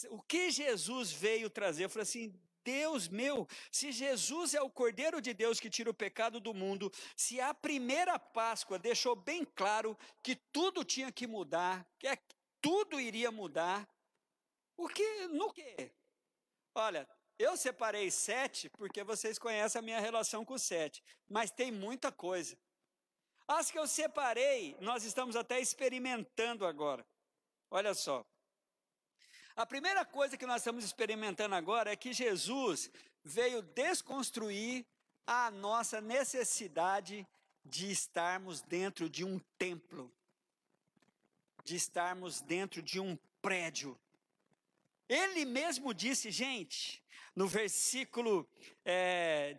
O que Jesus veio trazer? Eu falei assim, Deus meu, se Jesus é o Cordeiro de Deus que tira o pecado do mundo, se a primeira Páscoa deixou bem claro que tudo tinha que mudar, que tudo iria mudar, no quê? Olha, eu separei 7 porque vocês conhecem a minha relação com 7, mas tem muita coisa. As que eu separei, nós estamos até experimentando agora. Olha só. A primeira coisa que nós estamos experimentando agora é que Jesus veio desconstruir a nossa necessidade de estarmos dentro de um templo, de estarmos dentro de um prédio. Ele mesmo disse, gente, No versículo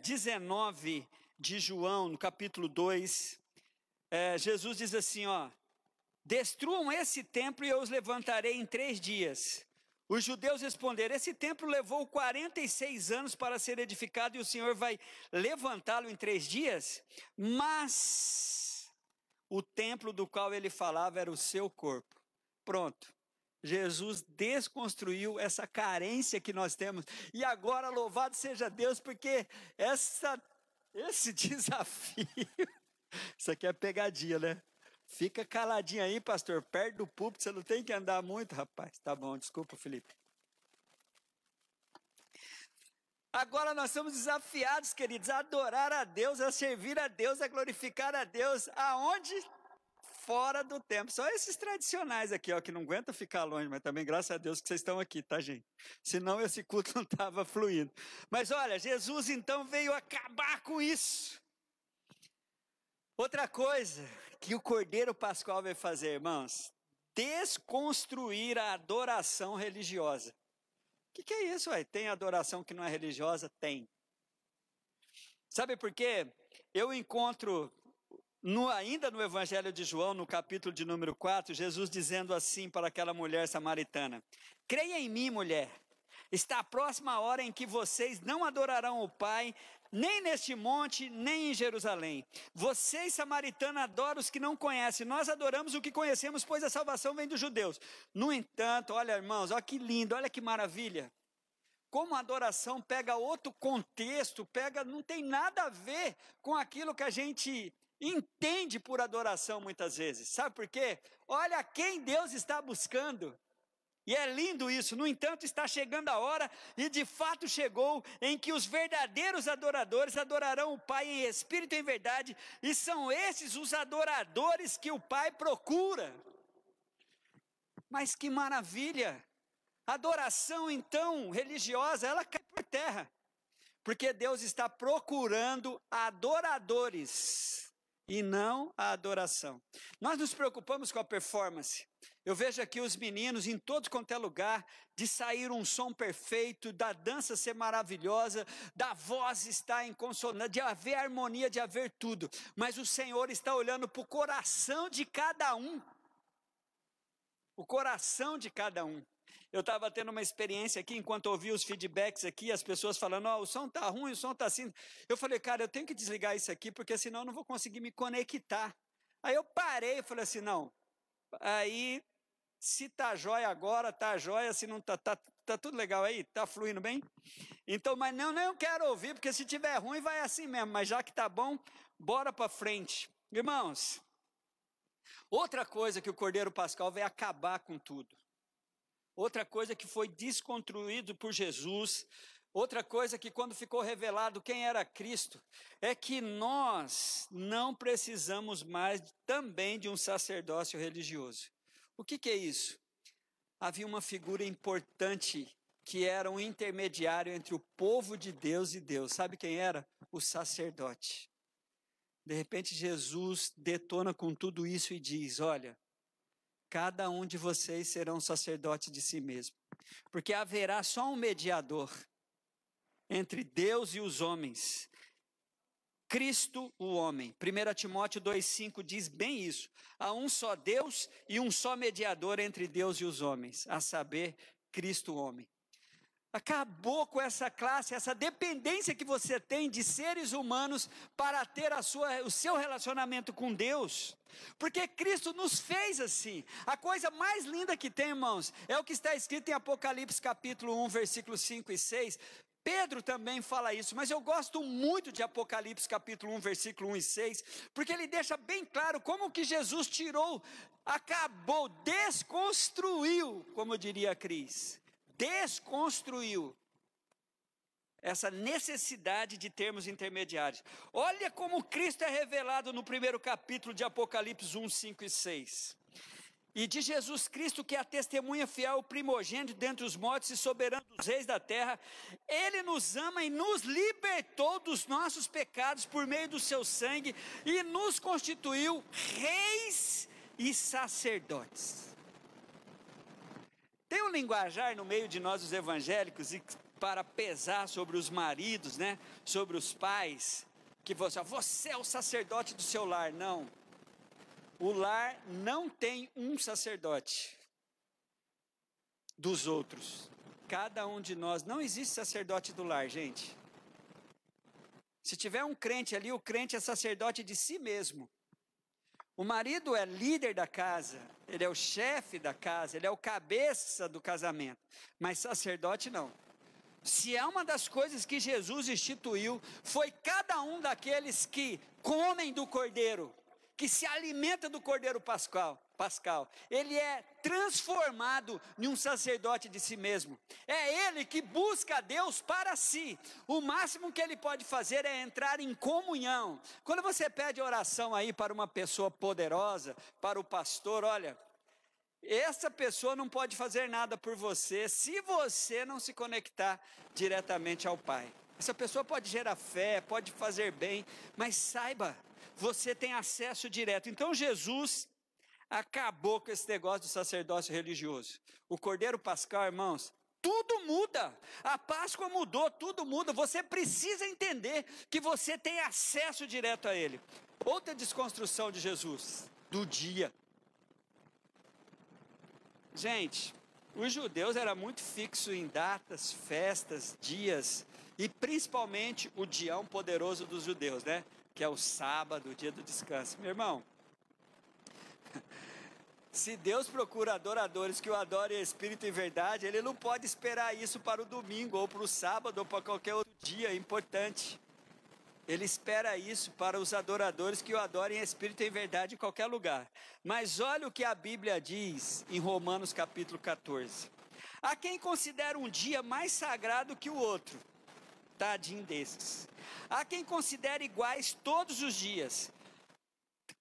19 de João, no capítulo 2, Jesus diz assim, ó: destruam esse templo e eu os levantarei em 3 dias. Os judeus responderam: esse templo levou 46 anos para ser edificado e o Senhor vai levantá-lo em 3 dias? Mas o templo do qual ele falava era o seu corpo. Pronto. Jesus desconstruiu essa carência que nós temos. E agora louvado seja Deus, porque esse desafio, isso aqui é pegadinha, né? Fica caladinho aí, pastor, perto do púlpito, você não tem que andar muito, rapaz. Tá bom, desculpa, Felipe. Agora nós somos desafiados, queridos, a adorar a Deus, a servir a Deus, a glorificar a Deus. Aonde? Fora do templo. Só esses tradicionais aqui, ó, que não aguenta ficar longe, mas também graças a Deus que vocês estão aqui, tá, gente? Senão esse culto não estava fluindo. Mas olha, Jesus então veio acabar com isso. Outra coisa que o Cordeiro Pascual veio fazer, irmãos: desconstruir a adoração religiosa. O que é isso, ué? Tem adoração que não é religiosa? Tem. Sabe por quê? Eu encontro ainda no Evangelho de João, no capítulo de número 4, Jesus dizendo assim para aquela mulher samaritana: creia em mim, mulher, está próxima a hora em que vocês não adorarão o Pai, nem neste monte, nem em Jerusalém. Vocês, samaritanos, adoram os que não conhecem, nós adoramos o que conhecemos, pois a salvação vem dos judeus. No entanto, olha, irmãos, olha que lindo, olha que maravilha. Como a adoração pega outro contexto, não tem nada a ver com aquilo que a gente entende por adoração muitas vezes. Sabe por quê? Olha quem Deus está buscando. E é lindo isso. No entanto, está chegando a hora, e de fato chegou, em que os verdadeiros adoradores adorarão o Pai em espírito e em verdade, e são esses os adoradores que o Pai procura. Mas que maravilha! A adoração, então, religiosa, ela cai por terra, porque Deus está procurando adoradores e não a adoração. Nós nos preocupamos com a performance. Eu vejo aqui os meninos em todo quanto é lugar, de sair um som perfeito, da dança ser maravilhosa, da voz estar em consonância, de haver harmonia, de haver tudo. Mas o Senhor está olhando para o coração de cada um. O coração de cada um. Eu estava tendo uma experiência aqui, enquanto ouvi os feedbacks aqui, as pessoas falando: o som está ruim, o som está assim. Eu falei: cara, eu tenho que desligar isso aqui, porque senão eu não vou conseguir me conectar. Aí eu parei e falei assim: não, aí se tá jóia agora, tá jóia, se não tá tudo legal aí, tá fluindo bem? Então, mas não quero ouvir, porque se tiver ruim vai assim mesmo, mas já que tá bom, bora para frente. Irmãos, outra coisa que o Cordeiro Pascal veio acabar com tudo. Outra coisa que foi desconstruído por Jesus, outra coisa que quando ficou revelado quem era Cristo, é que nós não precisamos mais também de um sacerdócio religioso. O que é isso? Havia uma figura importante que era um intermediário entre o povo de Deus e Deus. Sabe quem era? O sacerdote. De repente Jesus detona com tudo isso e diz: olha, cada um de vocês será um sacerdote de si mesmo, porque haverá só um mediador entre Deus e os homens, Cristo o homem. 1 Timóteo 2,5 diz bem isso: há um só Deus e um só mediador entre Deus e os homens, a saber, Cristo o homem. Acabou com essa classe, essa dependência que você tem de seres humanos para ter o seu relacionamento com Deus. Porque Cristo nos fez assim. A coisa mais linda que tem, irmãos, é o que está escrito em Apocalipse capítulo 1, versículos 5 e 6. Pedro também fala isso, mas eu gosto muito de Apocalipse capítulo 1, versículo 1 e 6, porque ele deixa bem claro como que Jesus acabou, desconstruiu, como diria a Cris. Desconstruiu essa necessidade de termos intermediários. Olha como Cristo é revelado no primeiro capítulo de Apocalipse 1, 5 e 6. E de Jesus Cristo, que é a testemunha fiel, o primogênito dentre os mortos e soberano dos reis da terra, Ele nos ama e nos libertou dos nossos pecados por meio do seu sangue e nos constituiu reis e sacerdotes. Tem um linguajar no meio de nós, os evangélicos, e para pesar sobre os maridos, né? Sobre os pais, que você é o sacerdote do seu lar. Não. O lar não tem um sacerdote dos outros. Cada um de nós, não existe sacerdote do lar, gente. Se tiver um crente ali, o crente é sacerdote de si mesmo. O marido é líder da casa, ele é o chefe da casa, ele é o cabeça do casamento, mas sacerdote não. Se é uma das coisas que Jesus instituiu, foi cada um daqueles que comem do cordeiro, que se alimenta do cordeiro pascal, ele é transformado em um sacerdote de si mesmo. É ele que busca a Deus para si. O máximo que ele pode fazer é entrar em comunhão. Quando você pede oração aí para uma pessoa poderosa, para o pastor, olha, essa pessoa não pode fazer nada por você se você não se conectar diretamente ao Pai. Essa pessoa pode gerar fé, pode fazer bem, mas saiba, você tem acesso direto. Então Jesus acabou com esse negócio do sacerdócio religioso. O Cordeiro Pascal, irmãos, tudo muda. A Páscoa mudou, tudo muda. Você precisa entender que você tem acesso direto a Ele. Outra desconstrução de Jesus, do dia. Gente, os judeus eram muito fixos em datas, festas, dias, e principalmente o dião poderoso dos judeus, né? Que é o sábado, o dia do descanso. Meu irmão, se Deus procura adoradores que o adorem em espírito e verdade, Ele não pode esperar isso para o domingo, ou para o sábado, ou para qualquer outro dia importante. Ele espera isso para os adoradores que o adorem em espírito e em verdade em qualquer lugar. Mas olha o que a Bíblia diz em Romanos capítulo 14. Há quem considera um dia mais sagrado que o outro. Tadinho desses. Há quem considere iguais todos os dias.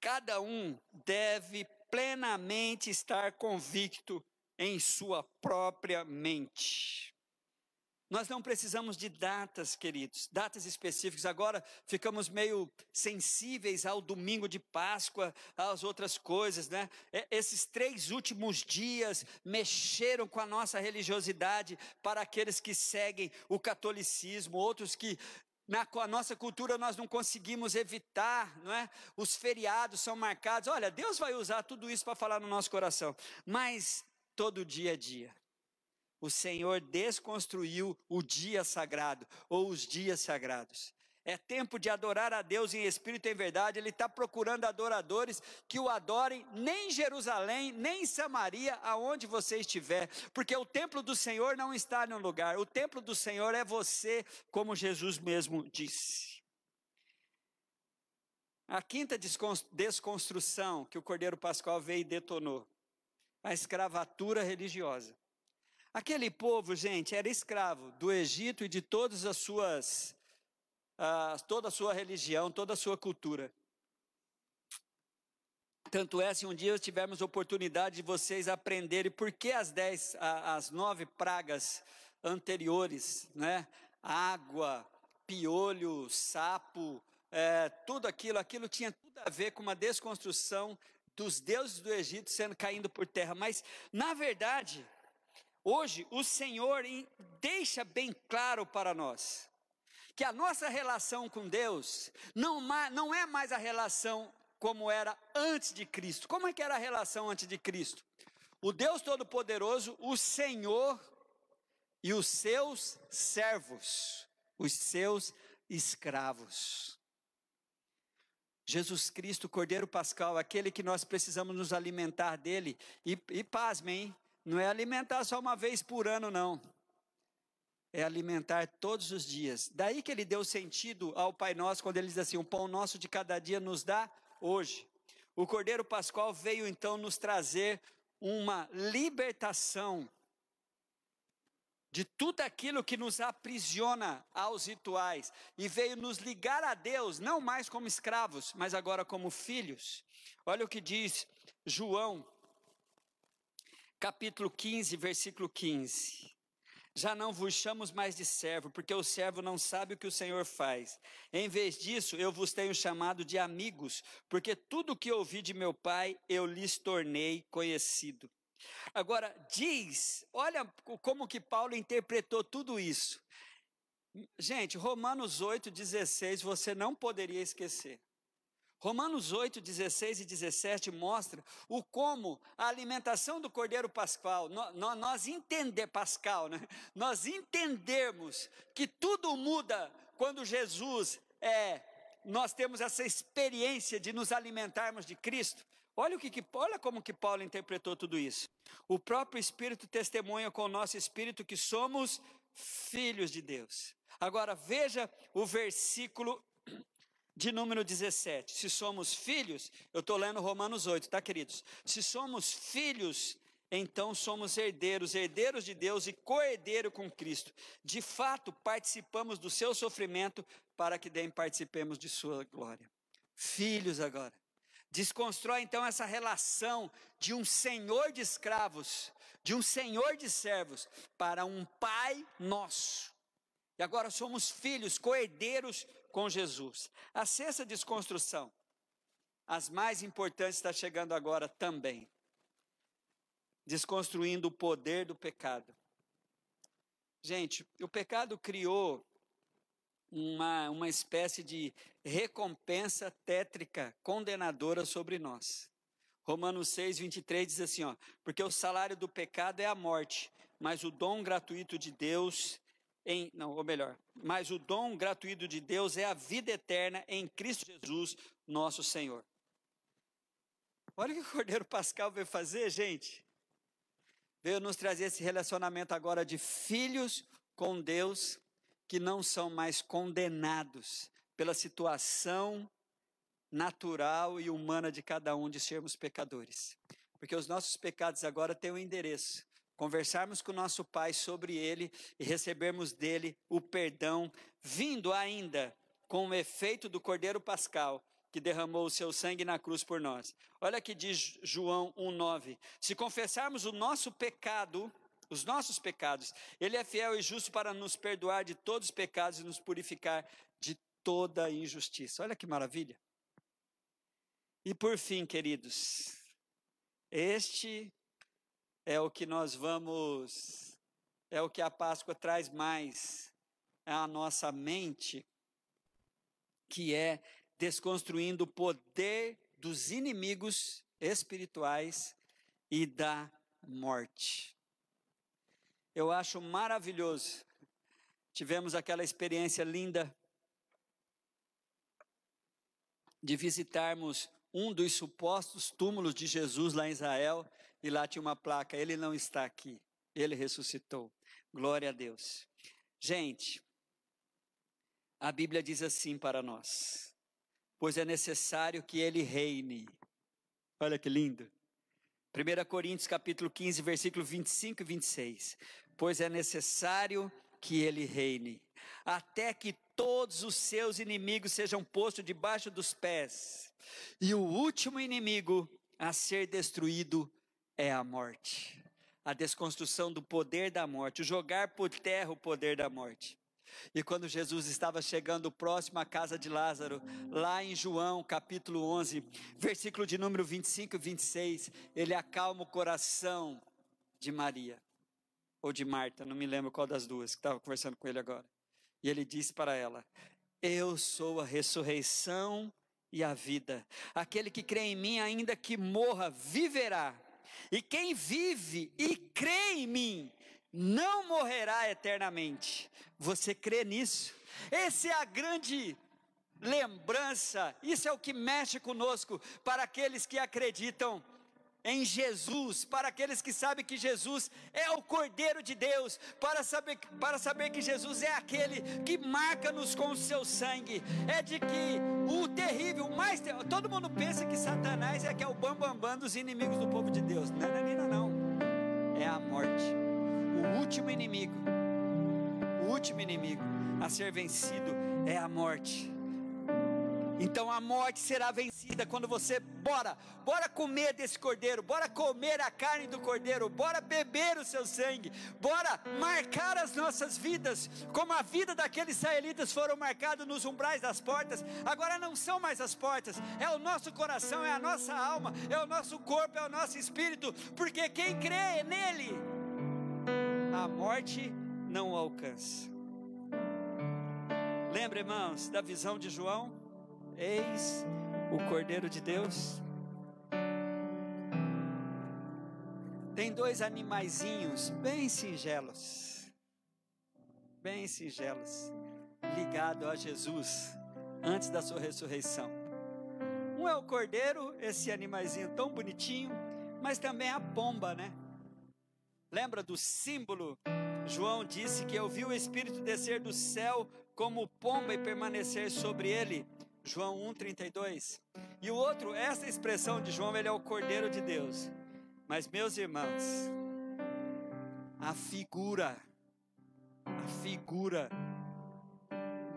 Cada um deve plenamente estar convicto em sua própria mente. Nós não precisamos de datas, queridos, datas específicas. Agora ficamos meio sensíveis ao domingo de Páscoa, às outras coisas, né? Esses 3 últimos dias mexeram com a nossa religiosidade para aqueles que seguem o catolicismo, outros que na nossa cultura nós não conseguimos evitar, não é? Os feriados são marcados. Olha, Deus vai usar tudo isso para falar no nosso coração, mas todo dia é dia. O Senhor desconstruiu o dia sagrado, ou os dias sagrados. É tempo de adorar a Deus em espírito e em verdade. Ele está procurando adoradores que o adorem nem em Jerusalém, nem em Samaria, aonde você estiver. Porque o templo do Senhor não está no lugar. O templo do Senhor é você, como Jesus mesmo disse. A quinta desconstrução que o Cordeiro Pascal veio e detonou. A escravatura religiosa. Aquele povo, gente, era escravo do Egito e de todas as suas, toda a sua religião, toda a sua cultura. Tanto é, se um dia tivermos oportunidade de vocês aprenderem por que as 9 pragas anteriores, né? Água, piolho, sapo, tudo aquilo tinha tudo a ver com uma desconstrução dos deuses do Egito caindo por terra. Mas, na verdade, hoje o Senhor deixa bem claro para nós que a nossa relação com Deus não é mais a relação como era antes de Cristo. Como é que era a relação antes de Cristo? O Deus Todo-Poderoso, o Senhor e os seus servos, os seus escravos. Jesus Cristo, Cordeiro Pascal, aquele que nós precisamos nos alimentar dele, e pasmem, hein? Não é alimentar só uma vez por ano, não. É alimentar todos os dias. Daí que ele deu sentido ao Pai Nosso, quando ele diz assim, o pão nosso de cada dia nos dá hoje. O Cordeiro Pascal veio então nos trazer uma libertação de tudo aquilo que nos aprisiona aos rituais, e veio nos ligar a Deus, não mais como escravos, mas agora como filhos. Olha o que diz João, capítulo 15, versículo 15. Já não vos chamo mais de servo, porque o servo não sabe o que o Senhor faz. Em vez disso, eu vos tenho chamado de amigos, porque tudo o que ouvi de meu Pai, eu lhes tornei conhecido. Agora, olha como que Paulo interpretou tudo isso. Gente, Romanos 8,16 você não poderia esquecer. Romanos 8, 16 e 17 mostra como a alimentação do Cordeiro Pascal, nós entendermos que tudo muda quando Jesus nós temos essa experiência de nos alimentarmos de Cristo. Olha como que Paulo interpretou tudo isso. O próprio Espírito testemunha com o nosso Espírito que somos filhos de Deus. Agora veja o versículo de número 17, se somos filhos, eu estou lendo Romanos 8, tá, queridos? Se somos filhos, então somos herdeiros de Deus e co-herdeiro com Cristo. De fato, participamos do seu sofrimento para que daí participemos de sua glória. Filhos agora. Desconstrói então essa relação de um senhor de escravos, de um senhor de servos, para um pai nosso. E agora somos filhos, co-herdeiros com Jesus. A sexta desconstrução, as mais importantes, está chegando agora também. Desconstruindo o poder do pecado. Gente, o pecado criou uma espécie de recompensa tétrica, condenadora sobre nós. Romanos 6, 23 diz assim, porque o salário do pecado é a morte, mas o dom gratuito de Deus... mas o dom gratuito de Deus é a vida eterna em Cristo Jesus, nosso Senhor. Olha o que o Cordeiro Pascal veio fazer, gente. Veio nos trazer esse relacionamento agora de filhos com Deus, que não são mais condenados pela situação natural e humana de cada um de sermos pecadores. Porque os nossos pecados agora têm um endereço. Conversarmos com o nosso Pai sobre ele e recebermos dele o perdão, vindo ainda com o efeito do Cordeiro Pascal, que derramou o seu sangue na cruz por nós. Olha que diz João 1,9. Se confessarmos os nossos pecados, ele é fiel e justo para nos perdoar de todos os pecados e nos purificar de toda injustiça. Olha que maravilha. E por fim, queridos, este é o que é o que a Páscoa traz mais à nossa mente, que é desconstruindo o poder dos inimigos espirituais e da morte. Eu acho maravilhoso. Tivemos aquela experiência linda de visitarmos um dos supostos túmulos de Jesus lá em Israel, e lá tinha uma placa, ele não está aqui, ele ressuscitou. Glória a Deus. Gente, a Bíblia diz assim para nós, pois é necessário que ele reine. Olha que lindo. 1 Coríntios capítulo 15, versículo 25 e 26. Pois é necessário que ele reine, até que todos os seus inimigos sejam postos debaixo dos pés. E o último inimigo a ser destruído é a morte. A desconstrução do poder da morte, o jogar por terra o poder da morte. E quando Jesus estava chegando próximo à casa de Lázaro, lá em João capítulo 11, versículo de número 25 e 26, ele acalma o coração de Maria, ou de Marta, não me lembro qual das duas, que estava conversando com ele agora. E ele disse para ela, eu sou a ressurreição e a vida. Aquele que crê em mim, ainda que morra, viverá. E quem vive e crê em mim, não morrerá eternamente. Você crê nisso? Essa é a grande lembrança, isso é o que mexe conosco, para aqueles que acreditam em Jesus, para aqueles que sabem que Jesus é o Cordeiro de Deus, para saber que Jesus é aquele que marca-nos com o seu sangue, é de que o terrível, todo mundo pensa que Satanás é que é o bambambam dos inimigos do povo de Deus, não, é a morte, o último inimigo a ser vencido é a morte. Então a morte será vencida quando você bora comer desse cordeiro, bora comer a carne do cordeiro, bora beber o seu sangue, bora marcar as nossas vidas, como a vida daqueles israelitas foram marcados nos umbrais das portas. Agora não são mais as portas, é o nosso coração, é a nossa alma, é o nosso corpo, é o nosso espírito, porque quem crê nele, a morte não o alcança. Lembra, irmãos, da visão de João? Eis o Cordeiro de Deus. Tem 2 animaizinhos bem singelos, ligados a Jesus, antes da sua ressurreição. Um é o cordeiro, esse animaizinho tão bonitinho, mas também a pomba, né? Lembra do símbolo? João disse que eu vi o Espírito descer do céu como pomba e permanecer sobre ele. João 1,32. E o outro, essa expressão de João, ele é o Cordeiro de Deus. Mas, meus irmãos, a figura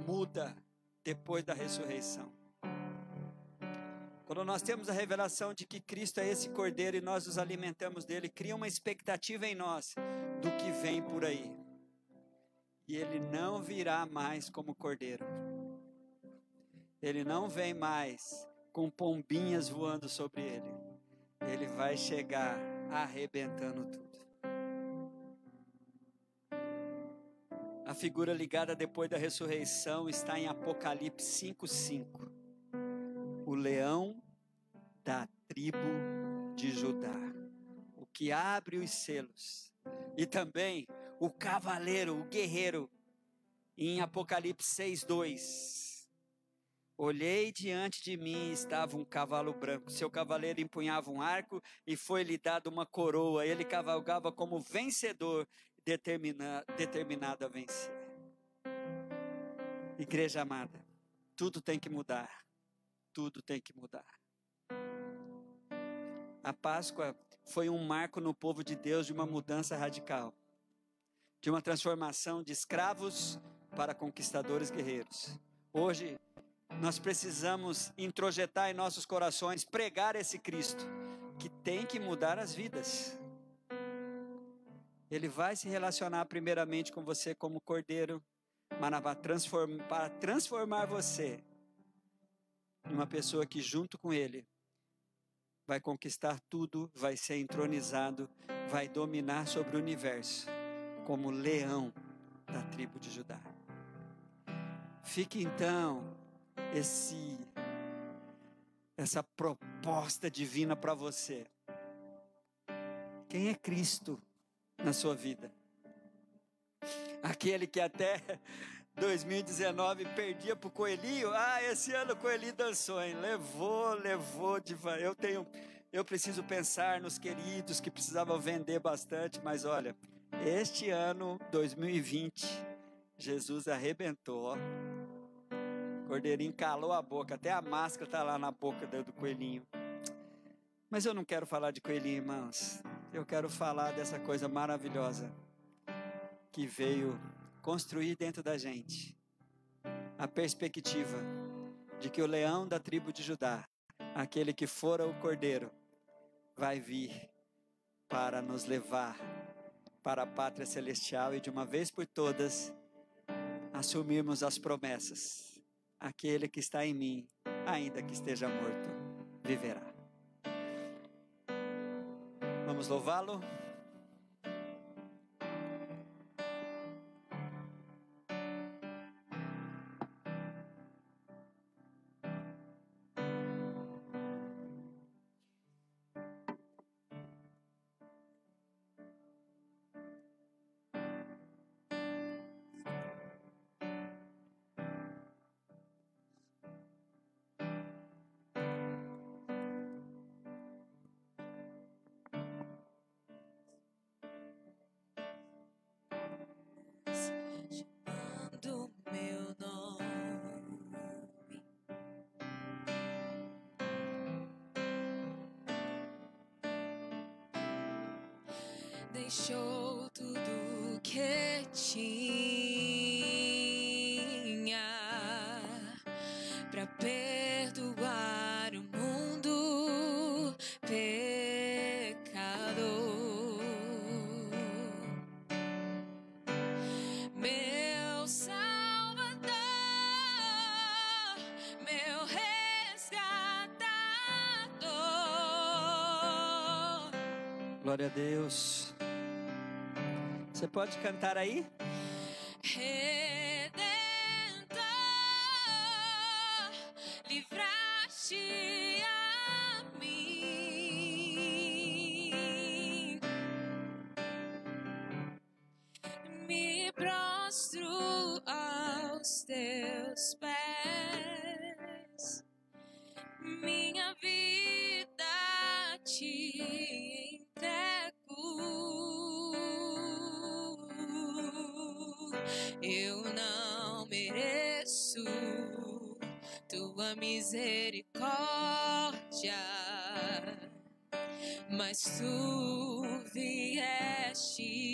muda depois da ressurreição. Quando nós temos a revelação de que Cristo é esse Cordeiro e nós nos alimentamos dele, cria uma expectativa em nós do que vem por aí. E ele não virá mais como Cordeiro. Ele não vem mais com pombinhas voando sobre ele. Ele vai chegar arrebentando tudo. A figura ligada depois da ressurreição está em Apocalipse 5:5. O leão da tribo de Judá, o que abre os selos. E também o cavaleiro, o guerreiro, em Apocalipse 6:2. Olhei, diante de mim estava um cavalo branco. Seu cavaleiro empunhava um arco e foi-lhe dado uma coroa. Ele cavalgava como vencedor, determinado a vencer. Igreja amada, tudo tem que mudar. Tudo tem que mudar. A Páscoa foi um marco no povo de Deus de uma mudança radical. De uma transformação de escravos para conquistadores guerreiros. Hoje, nós precisamos introjetar em nossos corações, pregar esse Cristo, que tem que mudar as vidas. Ele vai se relacionar primeiramente com você como cordeiro, mas para transformar você em uma pessoa que junto com ele vai conquistar tudo, vai ser entronizado, vai dominar sobre o universo, como leão da tribo de Judá. Fique então essa proposta divina para você. Quem é Cristo na sua vida? Aquele que até 2019 perdia para o coelhinho. Esse ano o coelhinho dançou, hein? Levou devagar. Eu preciso pensar nos queridos que precisavam vender bastante, mas olha, este ano 2020 Jesus arrebentou, ó. Cordeirinho calou a boca, até a máscara está lá na boca do coelhinho. Mas eu não quero falar de coelhinho, irmãos. Eu quero falar dessa coisa maravilhosa que veio construir dentro da gente a perspectiva de que o leão da tribo de Judá, aquele que fora o cordeiro, vai vir para nos levar para a pátria celestial e de uma vez por todas assumirmos as promessas. Aquele que está em mim, ainda que esteja morto, viverá. Vamos louvá-lo? Chamando meu nome, deixou tudo que tinha pra perdoar o mundo. Glória a Deus. Você pode cantar aí? Redentor, livraste a mim. Me prostro aos teus pés, minha vida te entrego. Eu não mereço tua misericórdia, mas tu vieste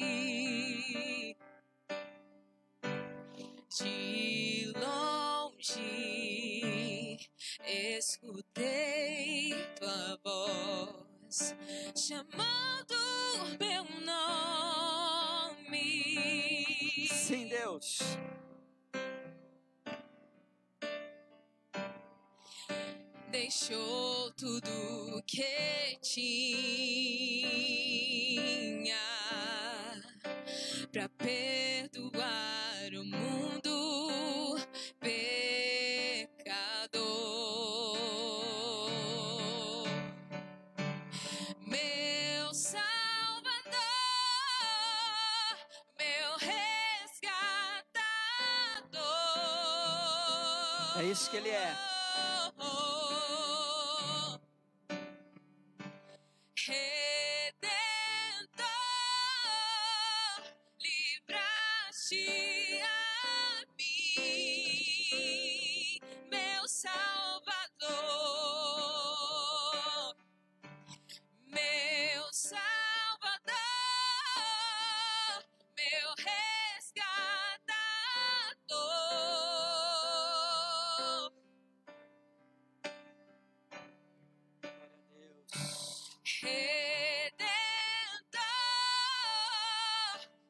de longe, escutei tua voz chamando meu nome. Sim, Deus. Deixou tudo que tinha pra perdoar o mundo pecador. Meu Salvador, meu resgatador. É isso que ele é. Redentor, livraste a mim, meu Salvador, meu Salvador, meu resgatador. Redentor,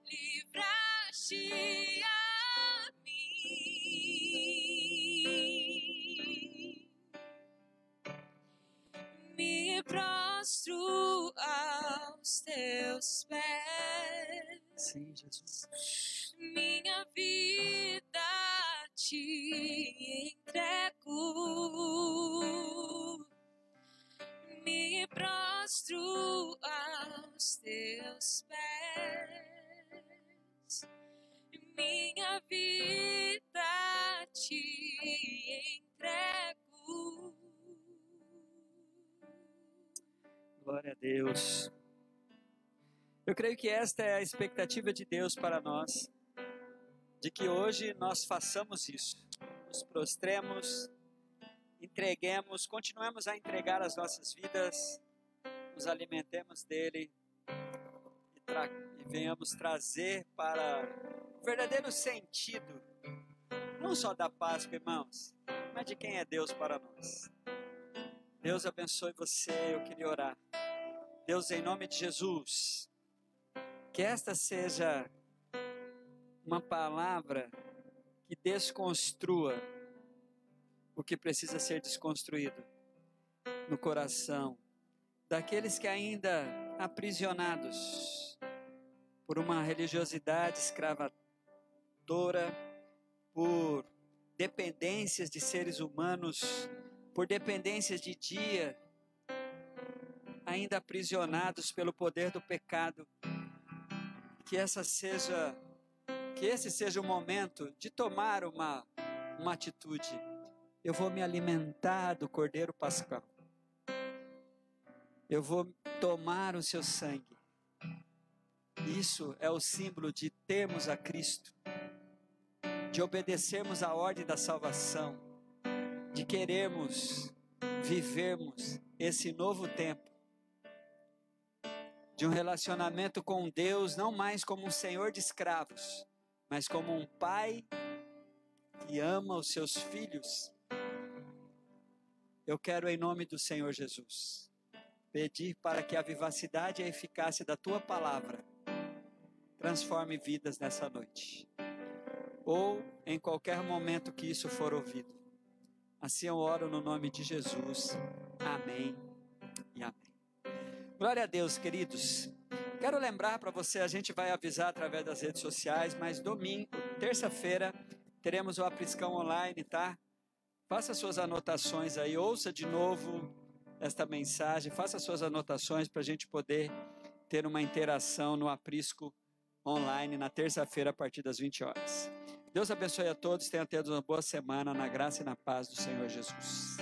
livraste a mim. Me prostro aos teus pés. Sim, Jesus. Minha vida te entrego. Me prostro aos teus pés. Minha vida te entrego. Glória a Deus. Eu creio que esta é a expectativa de Deus para nós, de que hoje nós façamos isso, nos prostremos, entreguemos, continuemos a entregar as nossas vidas, nos alimentemos dele e venhamos trazer para o verdadeiro sentido, não só da Páscoa, irmãos, mas de quem é Deus para nós. Deus abençoe você, eu queria orar. Deus, em nome de Jesus, que esta seja uma palavra que desconstrua o que precisa ser desconstruído no coração daqueles que ainda aprisionados por uma religiosidade escravadora, por dependências de seres humanos, por dependências de dia, ainda aprisionados pelo poder do pecado. Que esse seja o momento de tomar uma atitude. Eu vou me alimentar do Cordeiro Pascal. Eu vou tomar o seu sangue. Isso é o símbolo de termos a Cristo, de obedecermos a ordem da salvação, de querermos vivermos esse novo tempo, de um relacionamento com Deus, não mais como um senhor de escravos, mas como um pai que ama os seus filhos. Eu quero, em nome do Senhor Jesus, pedir para que a vivacidade e a eficácia da tua palavra transforme vidas nessa noite, ou em qualquer momento que isso for ouvido. Assim eu oro no nome de Jesus. Amém e amém. Glória a Deus, queridos. Quero lembrar para você, a gente vai avisar através das redes sociais, mas domingo, terça-feira, teremos o Apriscão online, tá? Faça suas anotações aí, ouça de novo esta mensagem, faça suas anotações para a gente poder ter uma interação no Aprisco online na terça-feira a partir das 20 horas. Deus abençoe a todos, tenham tido uma boa semana na graça e na paz do Senhor Jesus.